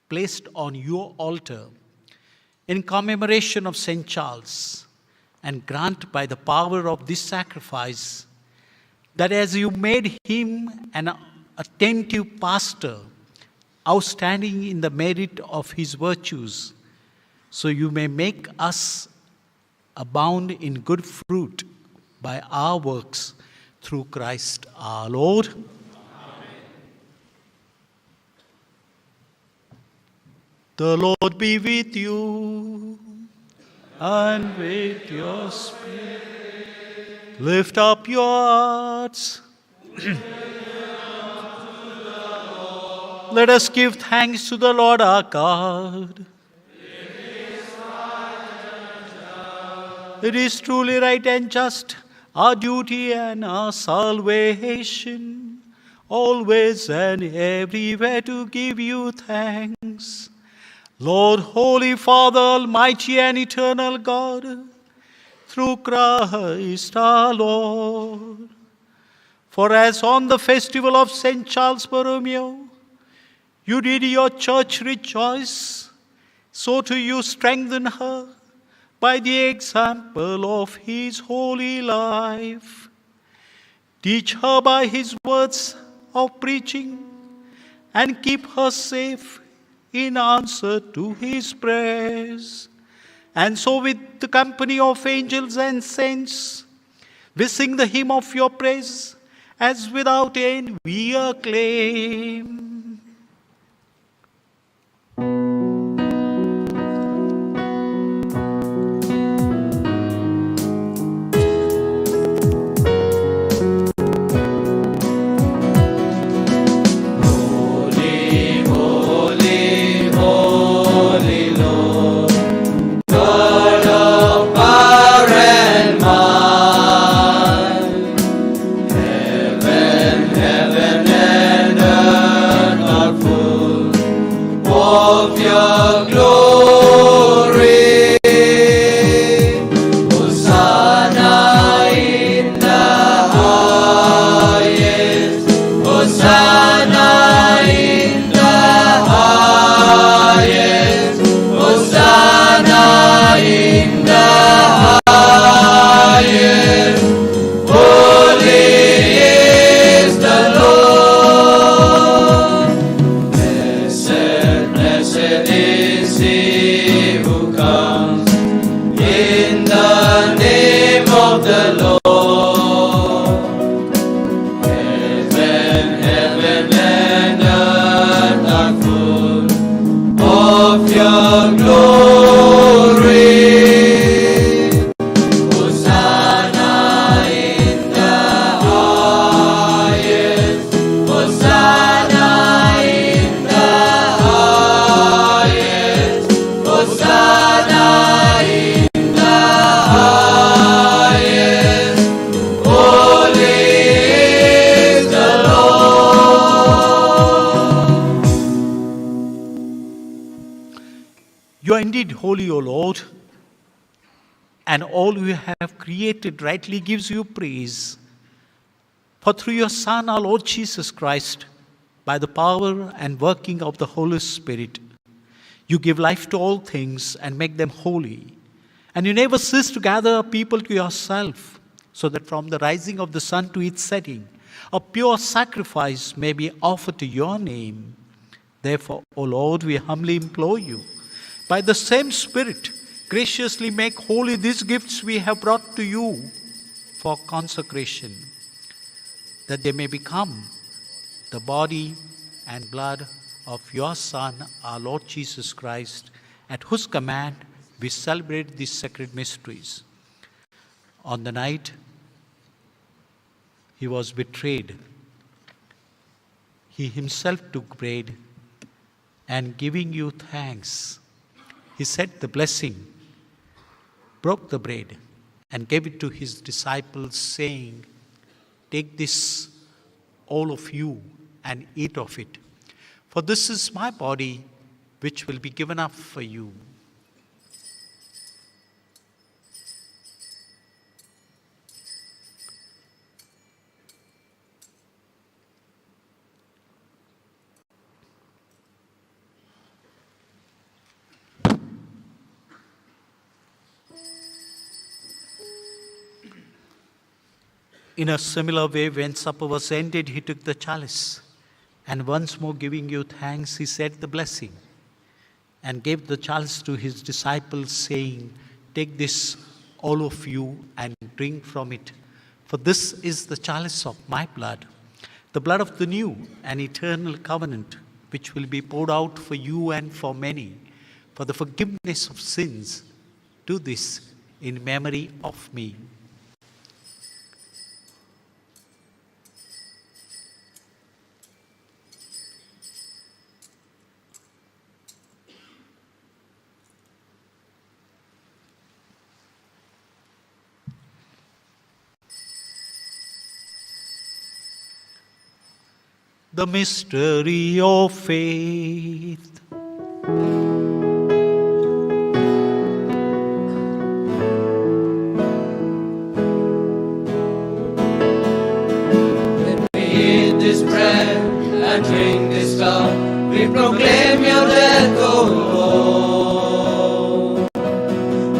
placed on your altar in commemoration of St. Charles, and grant by the power of this sacrifice that as you made him an attentive pastor, outstanding in the merit of his virtues, so you may make us abound in good fruit by our works through Christ our Lord. The Lord be with you and with your spirit. Lift up your hearts. Let us give thanks to the Lord our God. It is truly right and just, our duty and our salvation, always and everywhere to give you thanks. Lord, Holy Father, Almighty and Eternal God, through Christ our Lord. For as on the festival of St. Charles Borromeo, you did your church rejoice, so to you strengthen her by the example of his holy life. Teach her by his words of preaching, and keep her safe in answer to his prayers. And so with the company of angels and saints, we sing the hymn of your praise, as without end we acclaim. are indeed holy, O Lord, and all you have created rightly gives you praise. For through your Son, our Lord Jesus Christ, by the power and working of the Holy Spirit, you give life to all things and make them holy. And you never cease to gather a people to yourself, so that from the rising of the sun to its setting, a pure sacrifice may be offered to your name. Therefore, O Lord, we humbly implore you, by the same Spirit, graciously make holy these gifts we have brought to you for consecration, that they may become the body and blood of your Son, our Lord Jesus Christ, at whose command we celebrate these sacred mysteries. On the night he was betrayed, he himself took bread, and giving you thanks, he said the blessing, broke the bread, and gave it to his disciples, saying, "Take this, all of you, and eat of it. For this is my body, which will be given up for you." In a similar way, when supper was ended, he took the chalice, and once more giving you thanks, he said the blessing, and gave the chalice to his disciples, saying, "Take this, all of you, and drink from it. For this is the chalice of my blood, the blood of the new and eternal covenant, which will be poured out for you and for many, for the forgiveness of sins. Do this in memory of me." The mystery of faith. When we eat this bread and drink this cup, we proclaim your death, O Lord,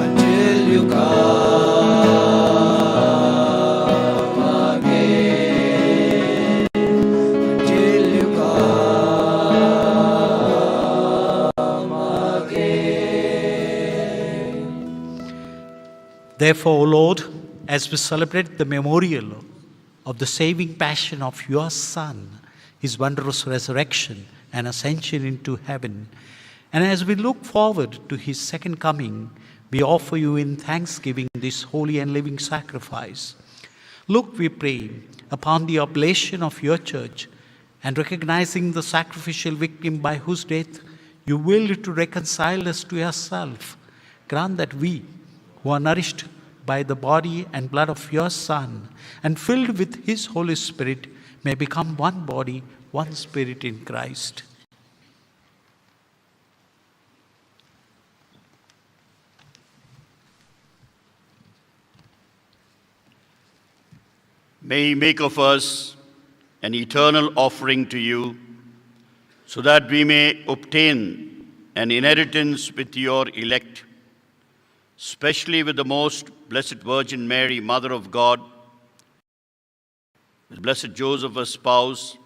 until you come again. Until you come again. Therefore, O Lord, as we celebrate the memorial of the saving passion of your Son, his wondrous resurrection and ascension into heaven, and as we look forward to his second coming, we offer you in thanksgiving this holy and living sacrifice. Look, we pray, upon the oblation of your church, and recognizing the sacrificial victim by whose death you willed to reconcile us to yourself, grant that we, who are nourished by the body and blood of your Son, and filled with his Holy Spirit, may become one body, one spirit in Christ. May he make of us an eternal offering to you, so that we may obtain an inheritance with your elect, especially with the most blessed Virgin Mary, Mother of God, with blessed Joseph, her spouse,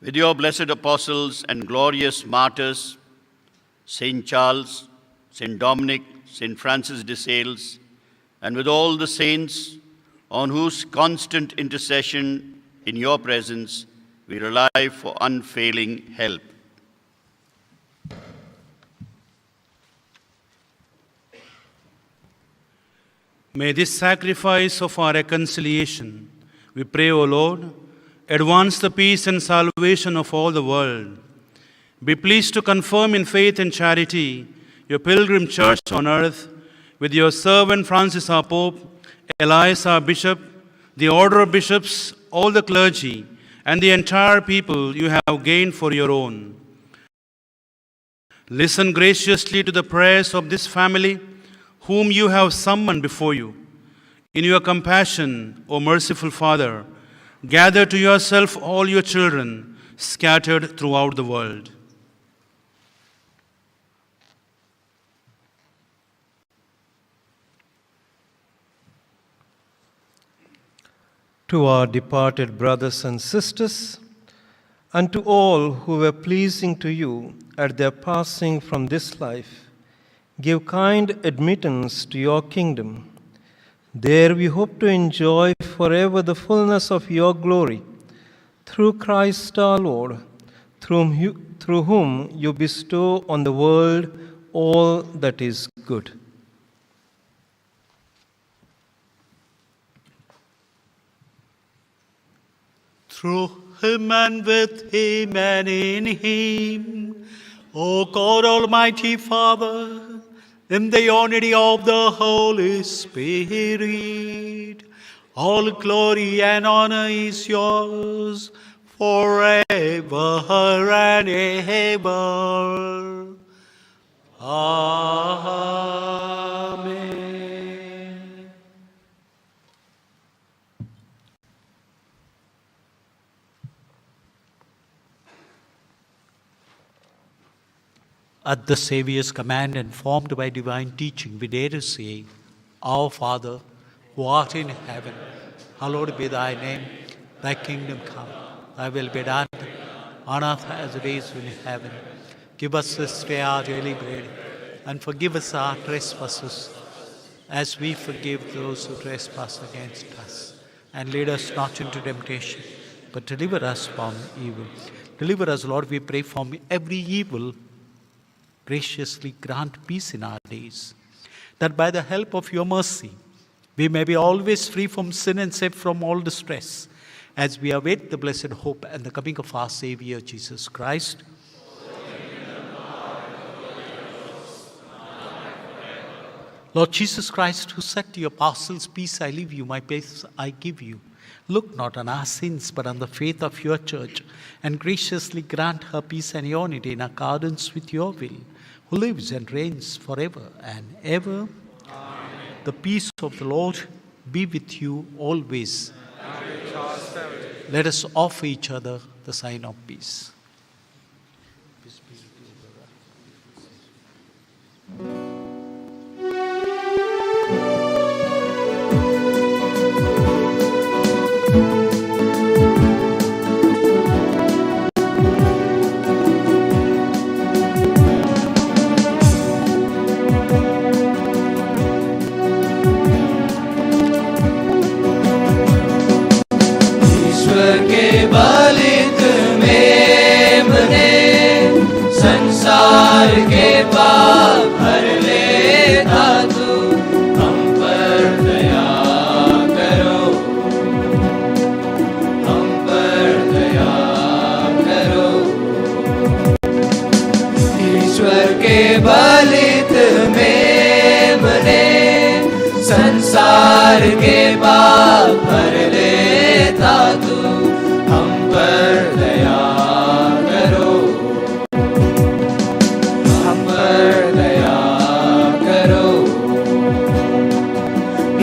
with your blessed apostles and glorious martyrs, Saint Charles, Saint Dominic, Saint Francis de Sales, and with all the saints on whose constant intercession in your presence we rely for unfailing help. May this sacrifice of our reconciliation, we pray, O Lord, advance the peace and salvation of all the world. Be pleased to confirm in faith and charity your pilgrim church on earth, with your servant Francis our Pope, Elias our Bishop, the order of bishops, all the clergy, and the entire people you have gained for your own. Listen graciously to the prayers of this family, whom you have summoned before you. In your compassion, O merciful Father, gather to yourself all your children scattered throughout the world. To our departed brothers and sisters, and to all who were pleasing to you at their passing from this life, give kind admittance to your kingdom. There we hope to enjoy forever the fullness of your glory, through Christ our Lord, through whom you bestow on the world all that is good. Through him and with him and in him, O God Almighty Father, in the unity of the Holy Spirit, all glory and honor is yours forever and ever. Amen. At the Saviour's command and formed by divine teaching, we dare to say, Our Father, who art in heaven, hallowed be thy name. Thy kingdom come, thy will be done, on earth as it is in heaven. Give us this day our daily bread, and forgive us our trespasses, as we forgive those who trespass against us. And lead us not into temptation, but deliver us from evil. Deliver us, Lord, we pray, from every evil. Graciously grant peace in our days, that by the help of your mercy, we may be always free from sin and safe from all distress, as we await the blessed hope and the coming of our Savior, Jesus Christ. Lord Jesus Christ, who said to your apostles, Peace I leave you, my peace I give you, look not on our sins, but on the faith of your church, and graciously grant her peace and unity in accordance with your will, who lives and reigns forever and ever. Amen. The peace of the Lord be with you always. Let us offer each other the sign of peace. Peace be with you, brother. संसार के पाप भर लेता तू, हम पर दया करो, हम पर दया करो। ईश्वर के बलित में बने संसार के पाप भर लेता तू, हम पर दया करो, हम पर दया करो।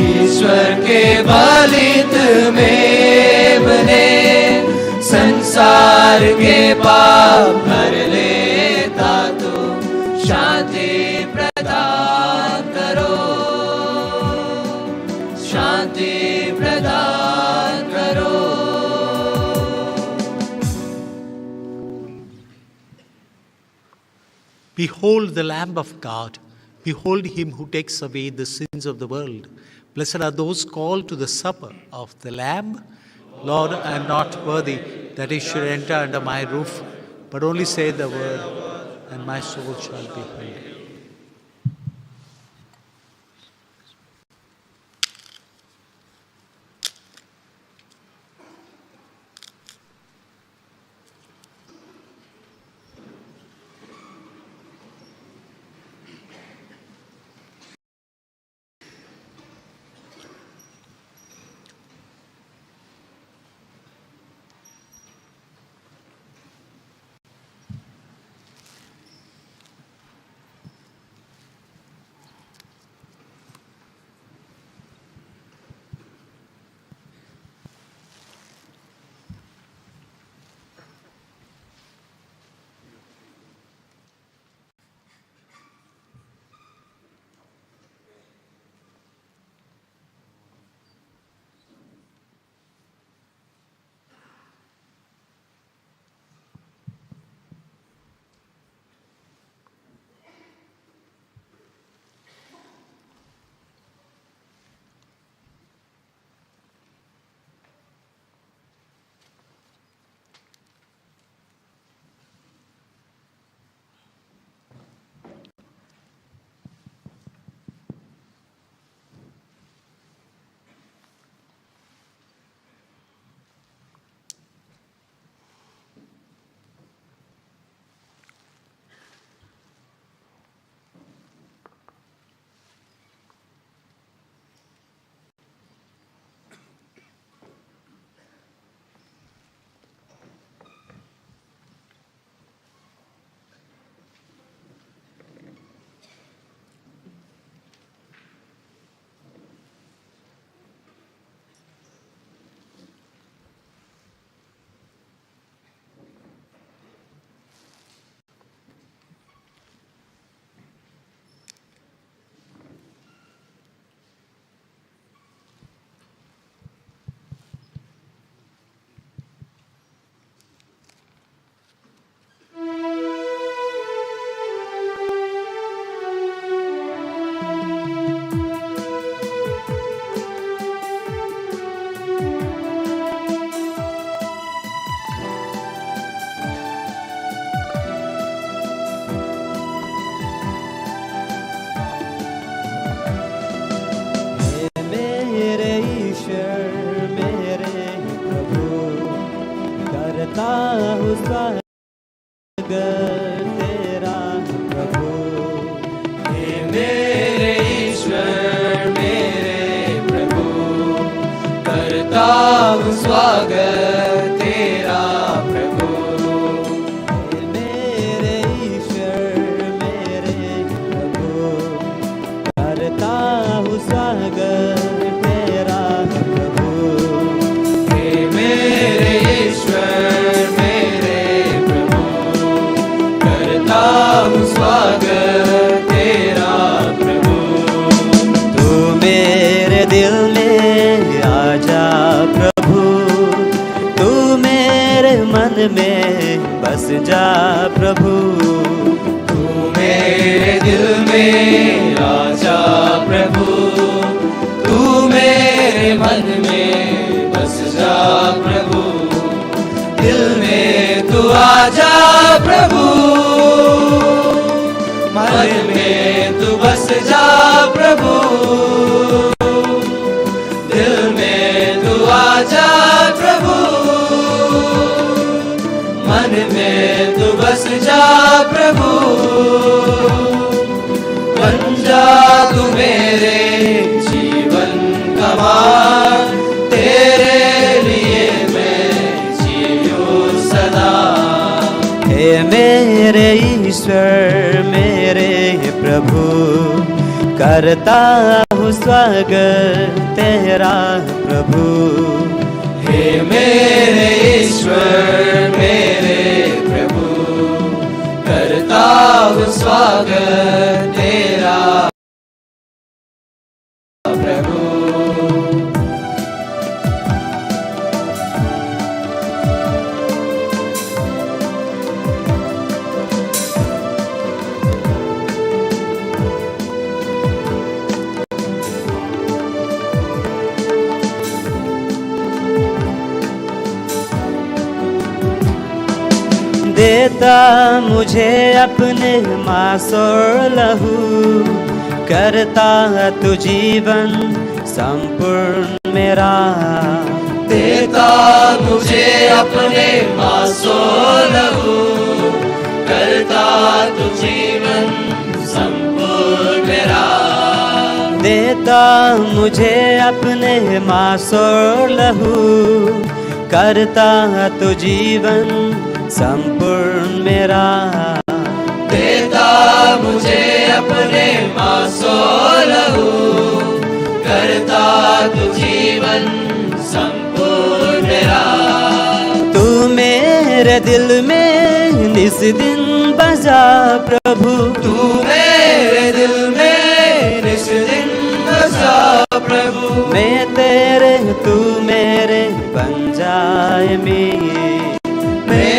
ईश्वर के बलित में बने संसार के पाप भर लेता तू, शांति प्रदान करो, शांति प्रदान करो। Behold the Lamb of God. Behold him who takes away the sins of the world. Blessed are those called to the supper of the Lamb. Lord, I am not worthy that he should enter under my roof, but only say the word, and my soul shall be healed. करता हूँ स्वागत तेरा प्रभु। हे मेरे ईश्वर मेरे प्रभु, करता हूँ स्वागत तेरा प्रभु। हे मेरे ईश्वर मेरे प्रभु, करता हूँ स्वागत तेरा प्रभु। हे मेरे ईश्वर मेरे प्रभु, करता हूँ स्वागत तेरा प्रभु। तू मेरे दिल में आजा प्रभु, तू मेरे मन में बस जा प्रभु। तू मेरे दिल में आजा प्रभु, तू मेरे मन में बस जा प्रभु। दिल में तू आजा प्रभु, मन में तू बस जा प्रभु। दिल में तू आजा प्रभु, मन में तू बस जा प्रभु। बन जा तू मेरे जीवन का मार्ग, तेरे लिए मैं जियूं सदा। हे मेरे ईश्वर मेरे प्रभु, करता हूँ स्वागत तेरा प्रभु। हे मेरे ईश्वर मेरे प्रभु, करता हूँ स्वागत तेरा प्रभु। देता मुझे अपने मांस और लहू, करता तू जीवन संपूर्ण मेरा। देता मुझे अपने मांस और लहू, करता तू जीवन संपूर्ण मेरा। देता मुझे अपने मांस और लहू, करता तू जीवन संपूर्ण मेरा। देता मुझे अपने मांस और लहू, करता तू जीवन संपूर्ण मेरा। तू मेरे दिल में निस दिन बसा प्रभु, तू मेरे दिल में निस दिन बसा प्रभु। मैं तेरे तू मेरे बन जाए मैं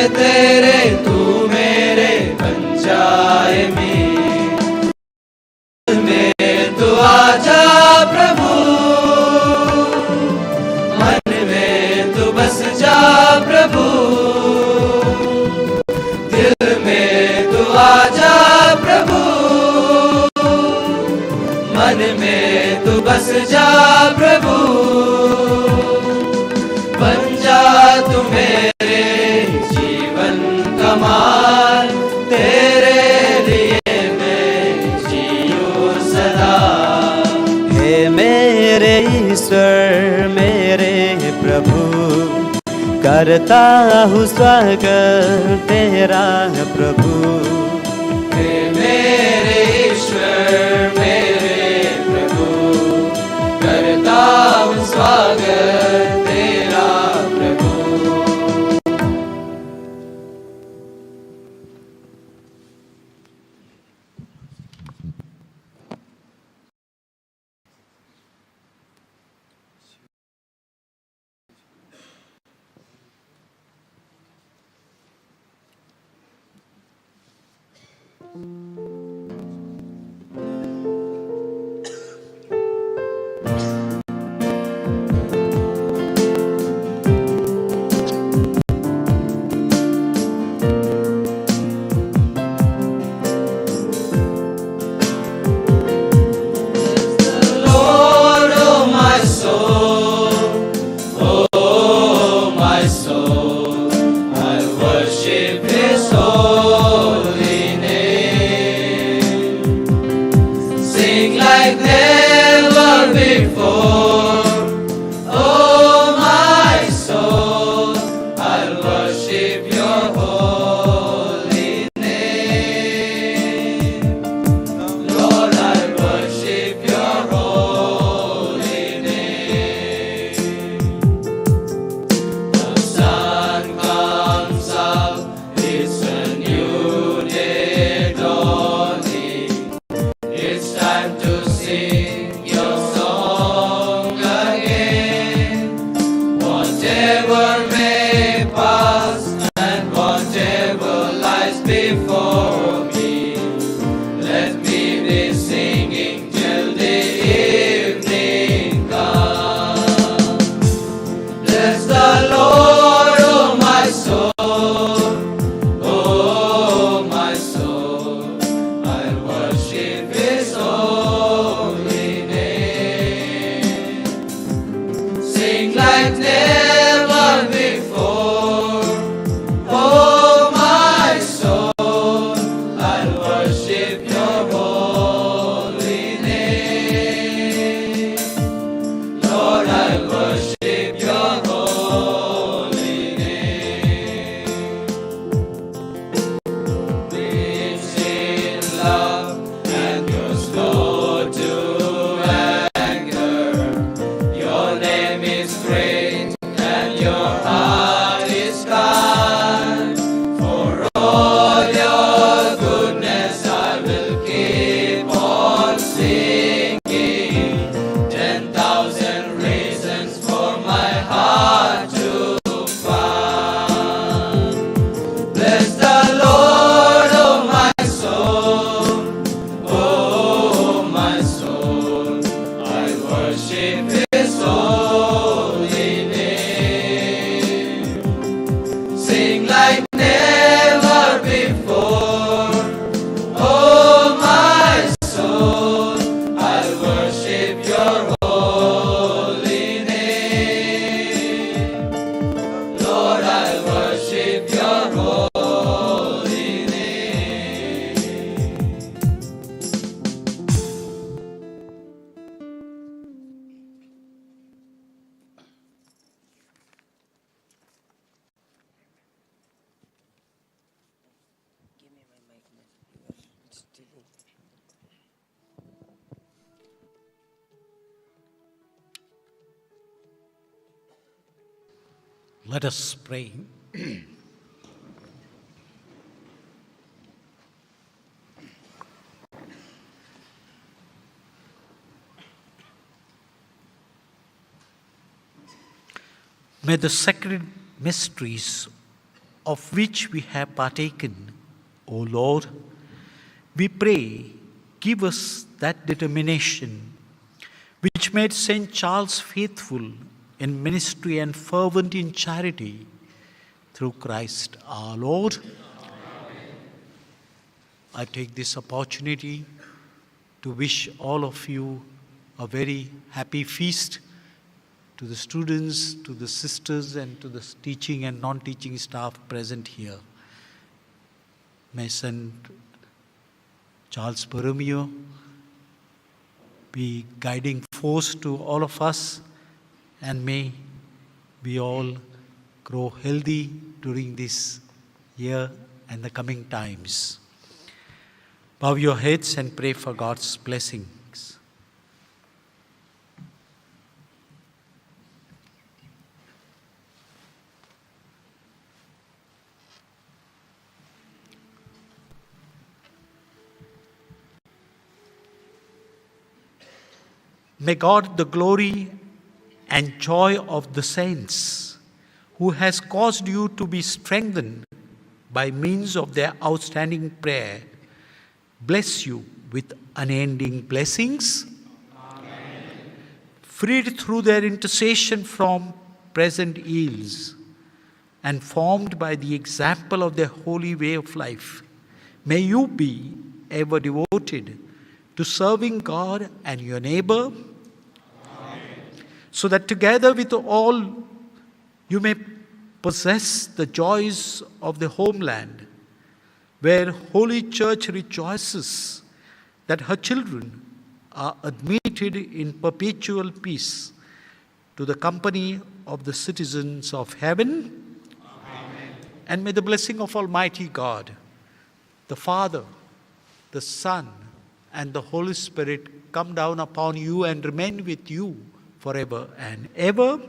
तेरे तू मेरे बन जाए में तू आजा प्रभु, मन में तू बस जा प्रभु। दिल में तू आजा प्रभु, मन में तू बस जा प्रभु। बन जा तू मेरे जीवन का मार्ग, तेरे लिए मैं जियूं सदा। हे मेरे ईश्वर मेरे प्रभु, करता हूँ स्वागत तेरा प्रभु। हे मेरे ईश्वर मेरे प्रभु, करता हूँ स्वागत तेरा प्रभु। Bless the Lord, oh my soul. Oh my soul, I worship His holy name. Sing like never before. Oh my soul, I worship Your holy name. Lord, I worship Your holy name. Let us pray. May the sacred mysteries of which we have partaken, O Lord, we pray, give us that determination which made St. Charles faithful in ministry and fervent in charity, through Christ our Lord. Amen. I take this opportunity to wish all of you a very happy feast, to the students, to the sisters, and to the teaching and non-teaching staff present here. May St. Charles Borromeo be guiding force to all of us, and may we all grow healthy during this year and the coming times. Bow your heads and pray for God's blessings. May God, the glory and joy of the saints, who has caused you to be strengthened by means of their outstanding prayer, bless you with unending blessings. Amen. Freed through their intercession from present ills and formed by the example of their holy way of life, may you be ever devoted to serving God and your neighbor, so that together with all you may possess the joys of the homeland, where Holy Church rejoices that her children are admitted in perpetual peace to the company of the citizens of heaven. Amen. And may the blessing of Almighty God, the Father, the Son, and the Holy Spirit come down upon you and remain with you forever and ever. Amen.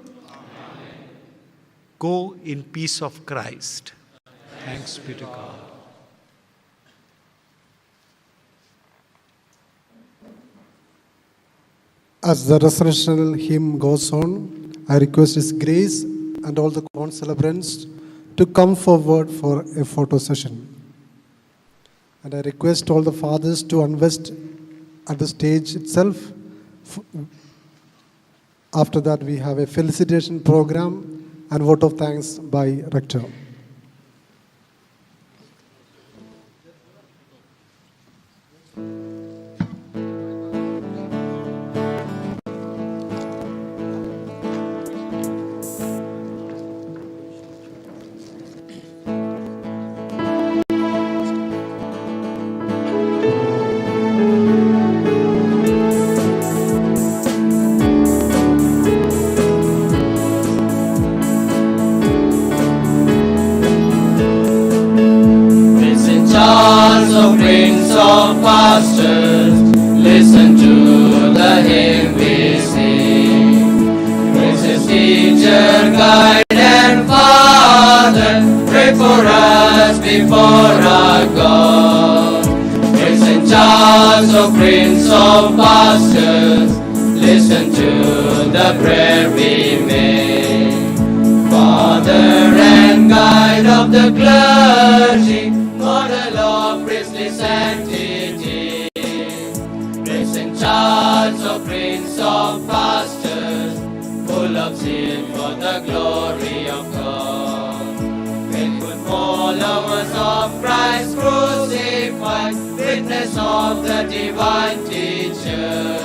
Go in peace of Christ. Thanks be to God. As the resurrectional hymn goes on, I request His Grace and all the concelebrants to come forward for a photo session. And I request all the fathers to unvest at the stage itself. After that, we have a felicitation program and vote of thanks by Rector. Prince of pastors, listen to the hymn we sing. Praise teacher, guide and father, pray for us before our God. Praise St. Charles, O Prince of pastors, listen to the prayer we make. Father and guide of the clergy, sanctity. Great St. Charles, O Prince of Pastors, full of zeal for the glory of God. Faithful followers of Christ crucified, witness of the divine teacher.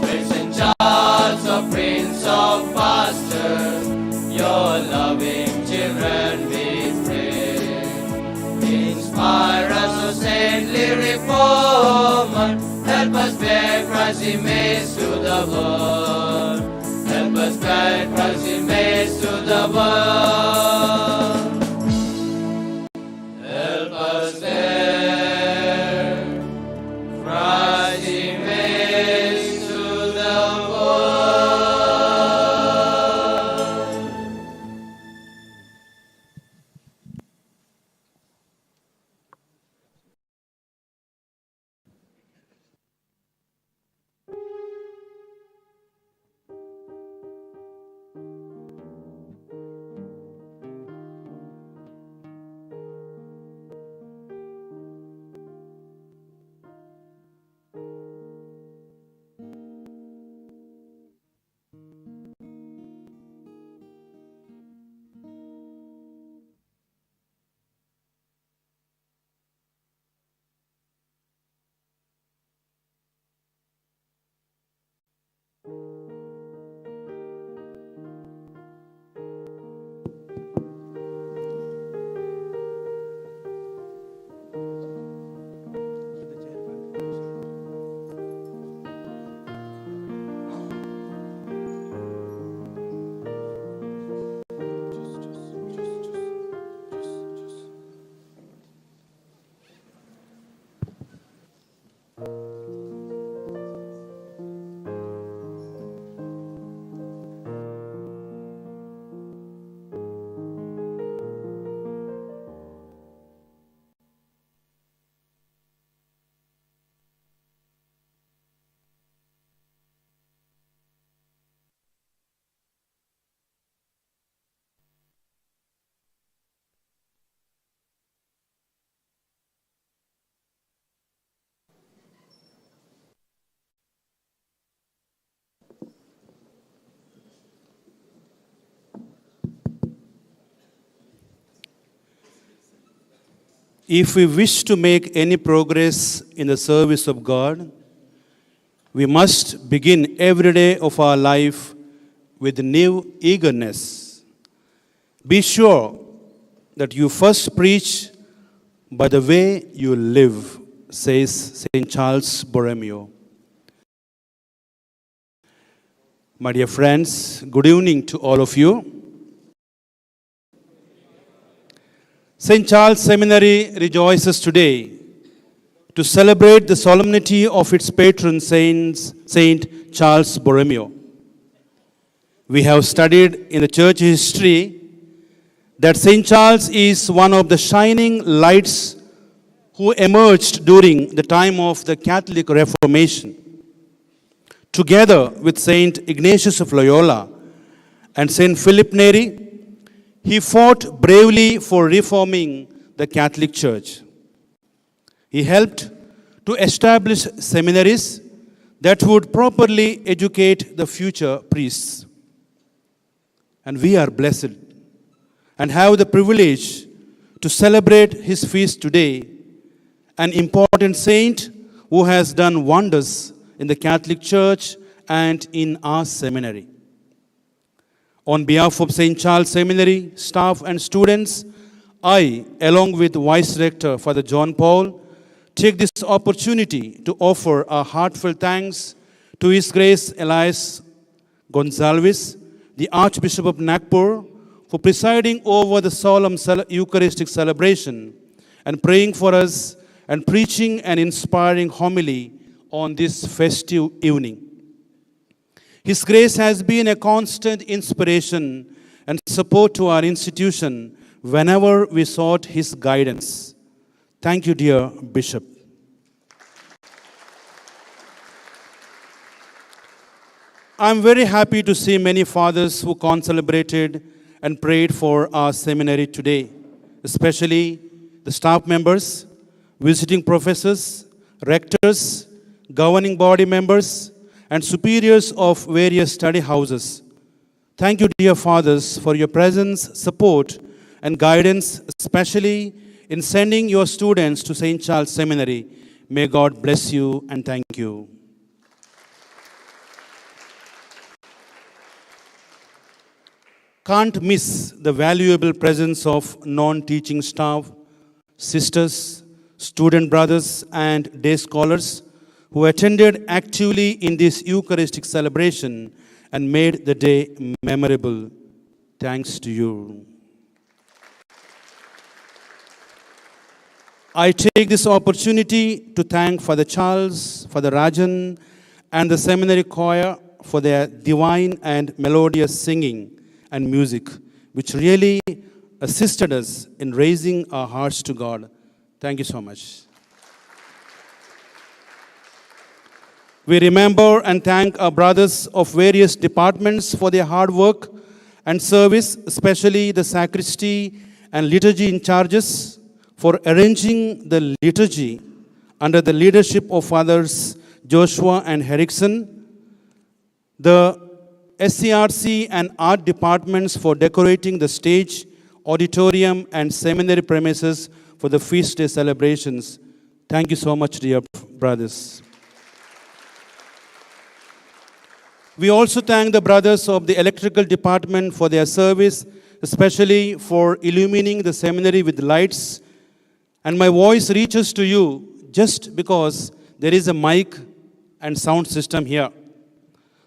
Great St. Charles, O Prince of Pastors, your loving children we pray. Inspire us, O saintly reformer, help us bear Christ's image to the world. Help us bear Christ's image to the world. Help us bear Christ's image to the world. If we wish to make any progress in the service of God, we must begin every day of our life with new eagerness. Be sure that you first preach by the way you live, says St. Charles Borromeo. My dear friends, good evening to all of you. St. Charles Seminary rejoices today to celebrate the solemnity of its patron Saint Charles Borromeo. We have studied in the church history that St. Charles is one of the shining lights who emerged during the time of the Catholic Reformation. Together with St. Ignatius of Loyola and St. Philip Neri, he fought bravely for reforming the Catholic Church. He helped to establish seminaries that would properly educate the future priests. And we are blessed and have the privilege to celebrate his feast today, an important saint who has done wonders in the Catholic Church and in our seminary. On behalf of St. Charles Seminary staff and students, I, along with Vice Rector Father John Paul, take this opportunity to offer our heartfelt thanks to His Grace Elias Gonzalez, the Archbishop of Nagpur, for presiding over the solemn Eucharistic celebration and praying for us and preaching an inspiring homily on this festive evening. His grace has been a constant inspiration and support to our institution whenever we sought his guidance. Thank you, dear Bishop. I'm very happy to see many fathers who concelebrated and prayed for our seminary today, especially the staff members. visiting professors, rectors, governing body members, and superiors of various study houses. Thank you, dear fathers, for your presence, support, and guidance, especially in sending your students to St. Charles Seminary. May God bless you and thank you. Can't miss the valuable presence of non-teaching staff, sisters, student brothers, and day scholars who attended actively in this Eucharistic celebration and made the day memorable. Thanks to you. I take this opportunity to thank Father Charles, Father Rajan, and the seminary choir for their divine and melodious singing and music, which really assisted us in raising our hearts to God. Thank you so much. We remember and thank our brothers of various departments for their hard work and service, especially the sacristy and liturgy in charges, for arranging the liturgy under the leadership of Fathers Joshua and Herrickson, the SCRC and art departments for decorating the stage, auditorium, and seminary premises for the feast day celebrations. Thank you so much, dear brothers. We also thank the brothers of the electrical department for their service, especially for illumining the seminary with lights. And my voice reaches to you just because there is a mic and sound system here.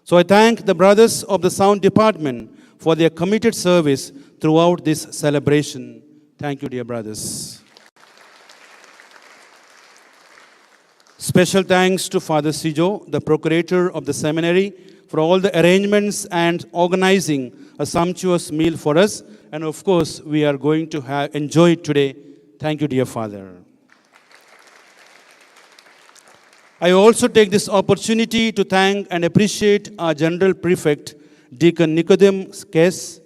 So I thank the brothers of the sound department for their committed service throughout this celebration. Thank you, dear brothers. Special thanks to Father Sijo, the procurator of the seminary, for all the arrangements and organizing a sumptuous meal for us. And of course, we are going to enjoy it today. Thank you, dear Father. I also take this opportunity to thank and appreciate our General Prefect, Deacon Nicodemus Kess,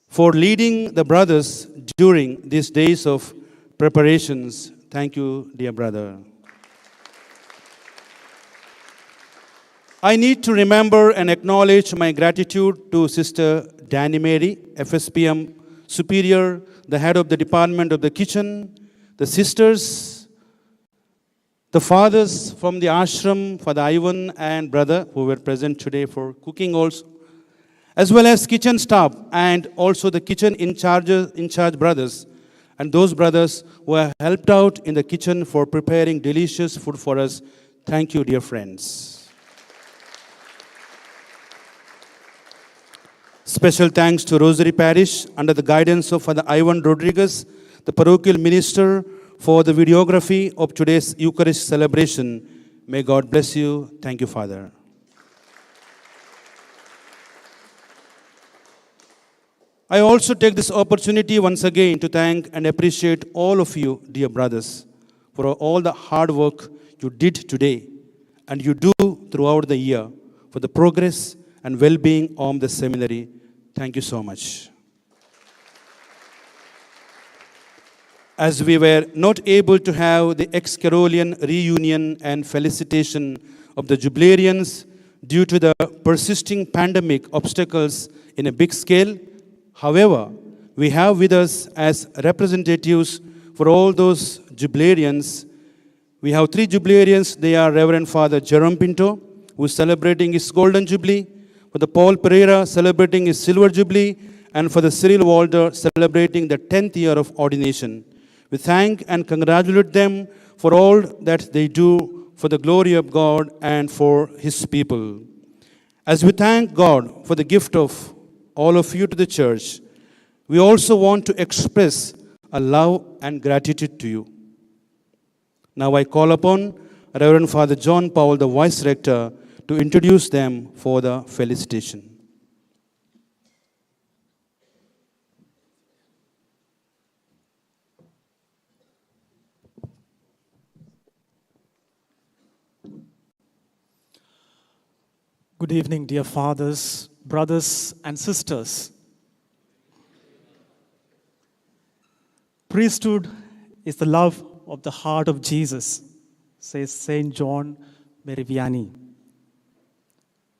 for leading the brothers during these days of preparations. Thank you, dear brother. I need to remember and acknowledge my gratitude to Sister Danny Mary, FSPM Superior, the head of the Department of the Kitchen, the sisters, the fathers from the ashram, Father Ivan and brother who were present today for cooking also, as well as kitchen staff and also the kitchen in charge brothers and those brothers who have helped out in the kitchen for preparing delicious food for us. Thank you, dear friends. Special thanks to Rosary Parish under the guidance of Father Ivan Rodriguez, the parochial minister, for the videography of today's Eucharist celebration. May God bless you. Thank you, Father. I also take this opportunity once again to thank and appreciate all of you, dear brothers, for all the hard work you did today and you do throughout the year for the progress and well-being of the seminary. Thank you so much. As we were not able to have the ex-Carolean reunion and felicitation of the Jubilarians due to the persisting pandemic obstacles in a big scale, however, we have with us as representatives for all those Jubilarians, we have 3 Jubilarians. They are Reverend Father Jerome Pinto, who is celebrating his Golden Jubilee, for the Paul Pereira celebrating his Silver Jubilee, and for the Cyril Walder celebrating the 10th year of ordination. We thank and congratulate them for all that they do for the glory of God and for His people. As we thank God for the gift of all of you to the church, we also want to express a love and gratitude to you. Now I call upon Reverend Father John Powell, the Vice Rector, to introduce them for the felicitation. Good evening, dear fathers, brothers, and sisters. Priesthood is the love of the heart of Jesus, says Saint John Meriviani.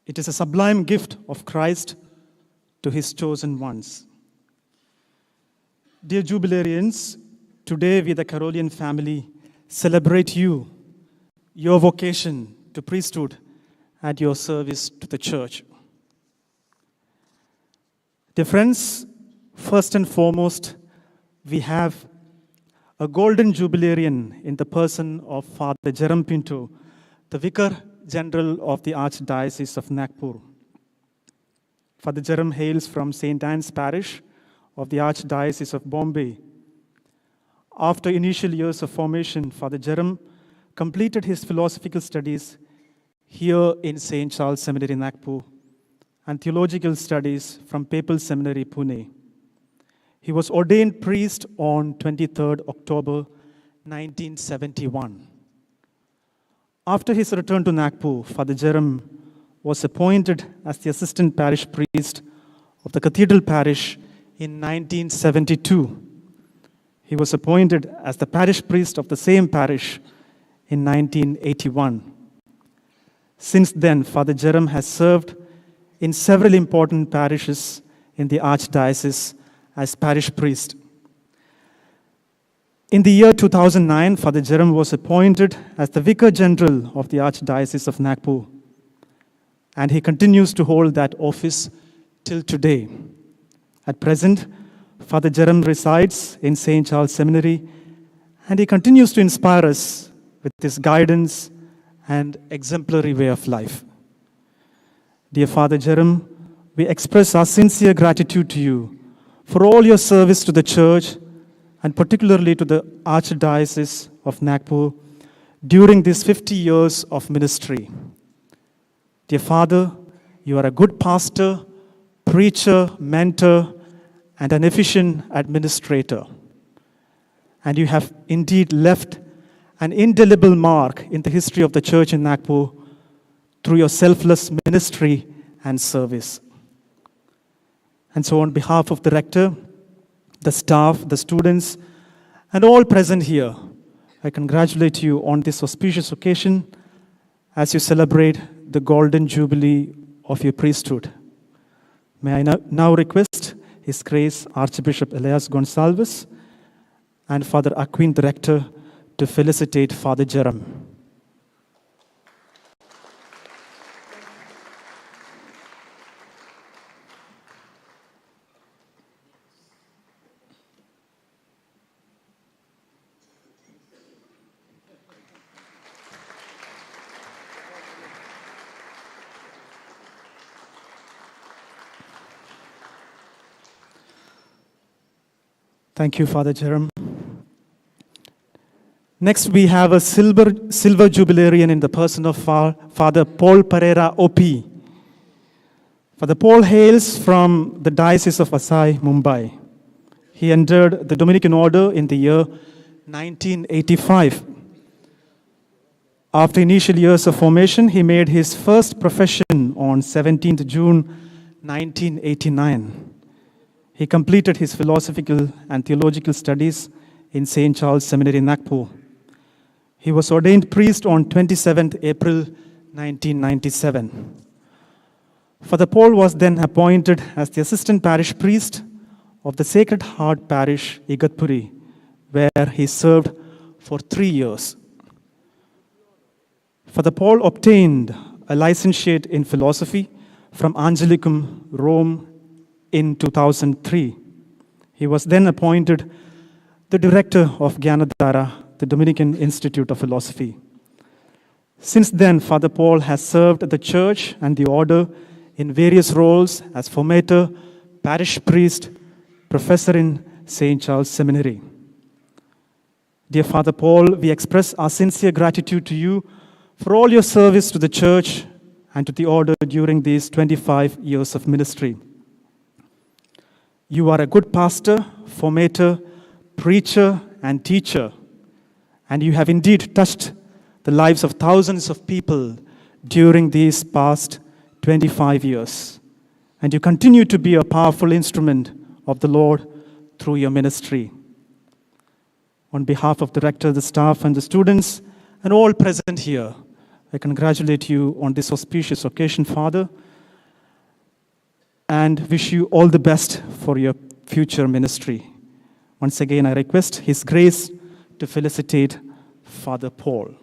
It is a sublime gift of Christ to his chosen ones. Dear Jubilarians, today we, the Carolian family, celebrate you, your vocation to priesthood, and your service to the church. Dear friends, first and foremost, we have a golden jubilarian in the person of Father Jerome Pinto, the Vicar General of the Archdiocese of Nagpur. Father Jerome hails from St. Anne's Parish of the Archdiocese of Bombay. After initial years of formation, Father Jerome completed his philosophical studies here in St. Charles Seminary, Nagpur, and theological studies from Papal Seminary, Pune. He was ordained priest on 23rd October 1971. After his return to Nagpur, Father Jerome was appointed as the assistant parish priest of the Cathedral Parish in 1972. He was appointed as the parish priest of the same parish in 1981. Since then, Father Jerome has served in several important parishes in the Archdiocese as parish priest. In the year 2009, Father Jerome was appointed as the Vicar General of the Archdiocese of Nagpur, and he continues to hold that office till today. At present, Father Jerome resides in St. Charles Seminary, and he continues to inspire us with his guidance and exemplary way of life. Dear Father Jerome, we express our sincere gratitude to you for all your service to the Church and particularly to the Archdiocese of Nagpur during these 50 years of ministry. Dear Father, you are a good pastor, preacher, mentor, and an efficient administrator. And you have indeed left an indelible mark in the history of the Church in Nagpur through your selfless ministry and service. And so on behalf of the rector, the staff, the students, and all present here, I congratulate you on this auspicious occasion as you celebrate the Golden Jubilee of your priesthood. May I now request His Grace Archbishop Elias Gonsalves and Father Aquin, the rector, to felicitate Father Jerome. Thank you, Father Jerome. Next, we have a silver jubilarian in the person of Father Paul Pereira, OP. Father Paul hails from the Diocese of Vasai, Mumbai. He entered the Dominican order in the year 1985. After initial years of formation, he made his first profession on 17th June 1989. He completed his philosophical and theological studies in St. Charles Seminary, Nagpur. He was ordained priest on 27th April 1997. Father Paul was then appointed as the assistant parish priest of the Sacred Heart Parish, Igatpuri, where he served for 3 years. Father Paul obtained a licentiate in philosophy from Angelicum, Rome, in 2003. He was then appointed the director of Gyanadhara, the Dominican Institute of Philosophy. Since then, Father Paul has served the church and the order in various roles as formator, parish priest, professor in St. Charles Seminary. Dear Father Paul, we express our sincere gratitude to you for all your service to the church and to the order during these 25 years of ministry. You are a good pastor, formator, preacher, and teacher, and you have indeed touched the lives of thousands of people during these past 25 years. And you continue to be a powerful instrument of the Lord through your ministry. On behalf of the rector, the staff, and the students, and all present here, I congratulate you on this auspicious occasion, Father, and wish you all the best for your future ministry. Once again, I request His grace to felicitate Father Paul.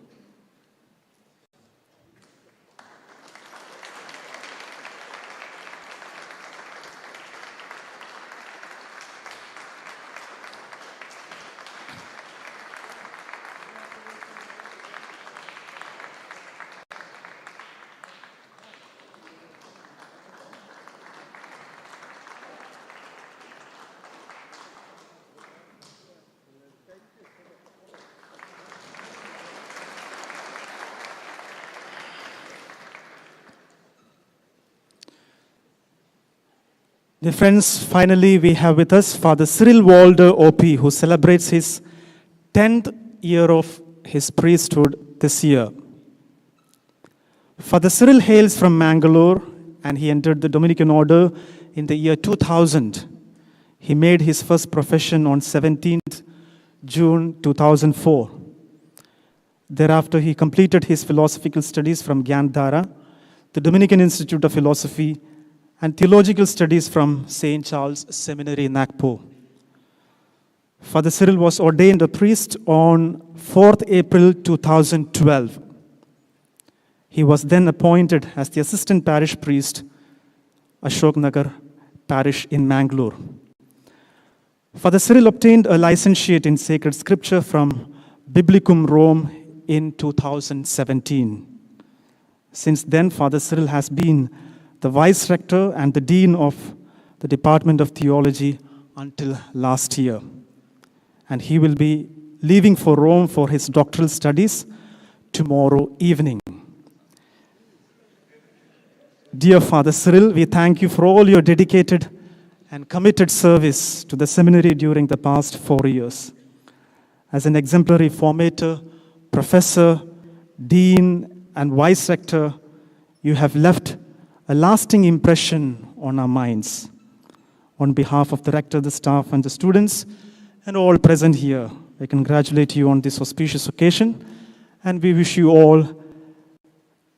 Dear friends, finally we have with us Father Cyril Walder, OP, who celebrates his 10th year of his priesthood this year. Father Cyril hails from Mangalore, and he entered the Dominican order in the year 2000. He made his first profession on 17th June 2004. Thereafter, he completed his philosophical studies from Gyandhara, the Dominican Institute of Philosophy, and theological studies from St. Charles Seminary, Nagpur. Father Cyril was ordained a priest on 4th April 2012. He was then appointed as the assistant parish priest, Ashok Nagar Parish in Mangalore. Father Cyril obtained a licentiate in sacred scripture from Biblicum Rome in 2017. Since then, Father Cyril has been the Vice Rector and the Dean of the Department of Theology until last year. And he will be leaving for Rome for his doctoral studies tomorrow evening. Dear Father Cyril, we thank you for all your dedicated and committed service to the seminary during the past 4 years. As an exemplary formator, professor, dean, and vice rector, you have left a lasting impression on our minds. On behalf of the rector, the staff, and the students, and all present here, I congratulate you on this auspicious occasion, and we wish you all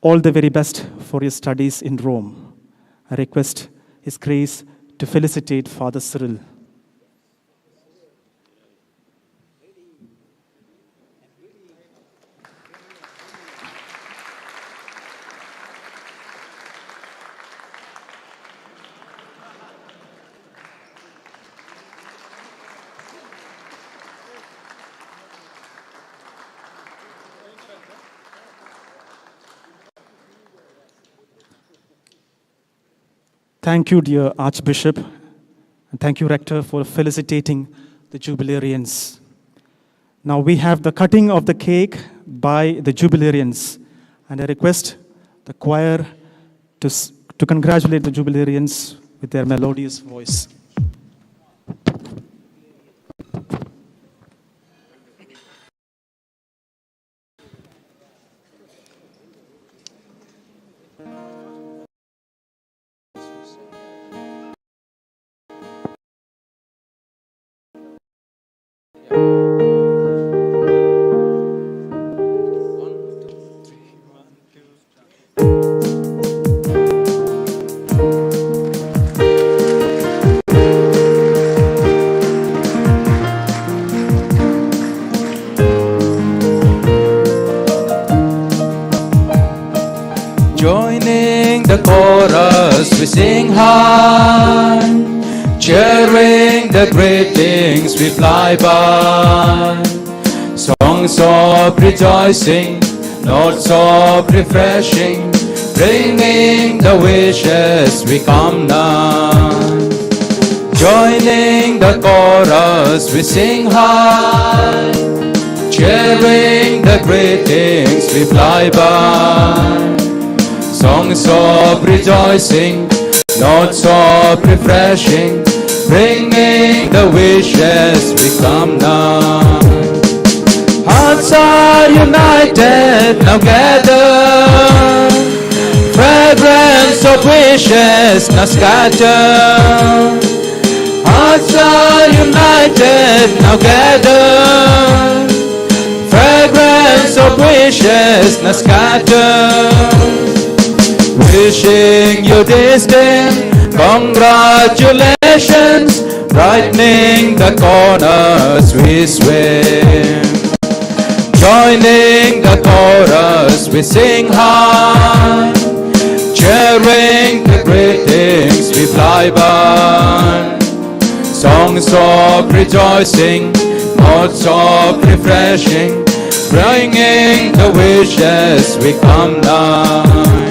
the very best for your studies in Rome. I request His grace to felicitate Father Cyril. Thank you, dear Archbishop, and thank you, Rector, for felicitating the Jubilarians. Now we have the cutting of the cake by the Jubilarians, and I request the choir to congratulate the Jubilarians with their melodious voice. Joining the chorus we sing high, cheering the greetings we fly by. Songs of rejoicing, notes of refreshing, bringing the wishes we come nigh. Joining the chorus we sing high, cheering the greetings we fly by. Songs of rejoicing, notes of refreshing, bringing the wishes we come nigh. Hearts are united, now gather, fragrance of wishes now scatter. Hearts are united, now gather, wishes not scattered. Wishing you distant congratulations, brightening the corners we swim. Joining the chorus we sing high, sharing the greetings we fly by. Songs of rejoicing, notes of refreshing, bringing the wishes we come nigh.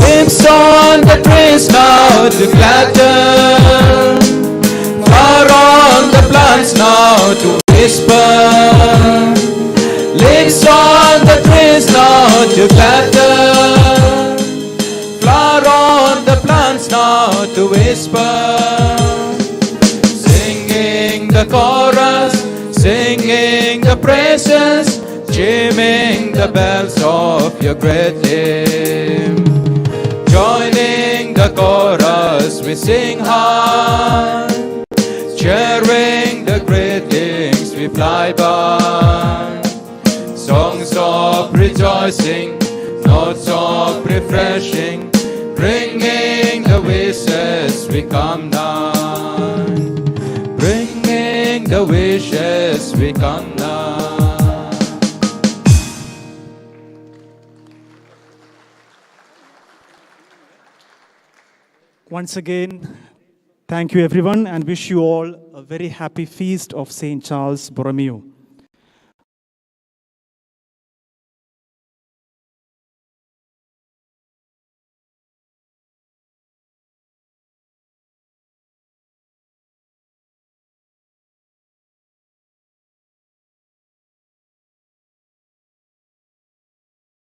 Lips on the trees now to clatter, far on the plants now to whisper. Lips on the trees now to clatter, flower on the plants now to whisper. Singing the chorus, singing the praises, chiming the bells of your great name. Joining the chorus we sing high, sharing the great things we fly by. Songs of rejoicing, notes of refreshing, bringing the wishes we come nigh. Bringing the wishes we come nigh. Once again, thank you everyone and wish you all a very happy feast of St. Charles Borromeo.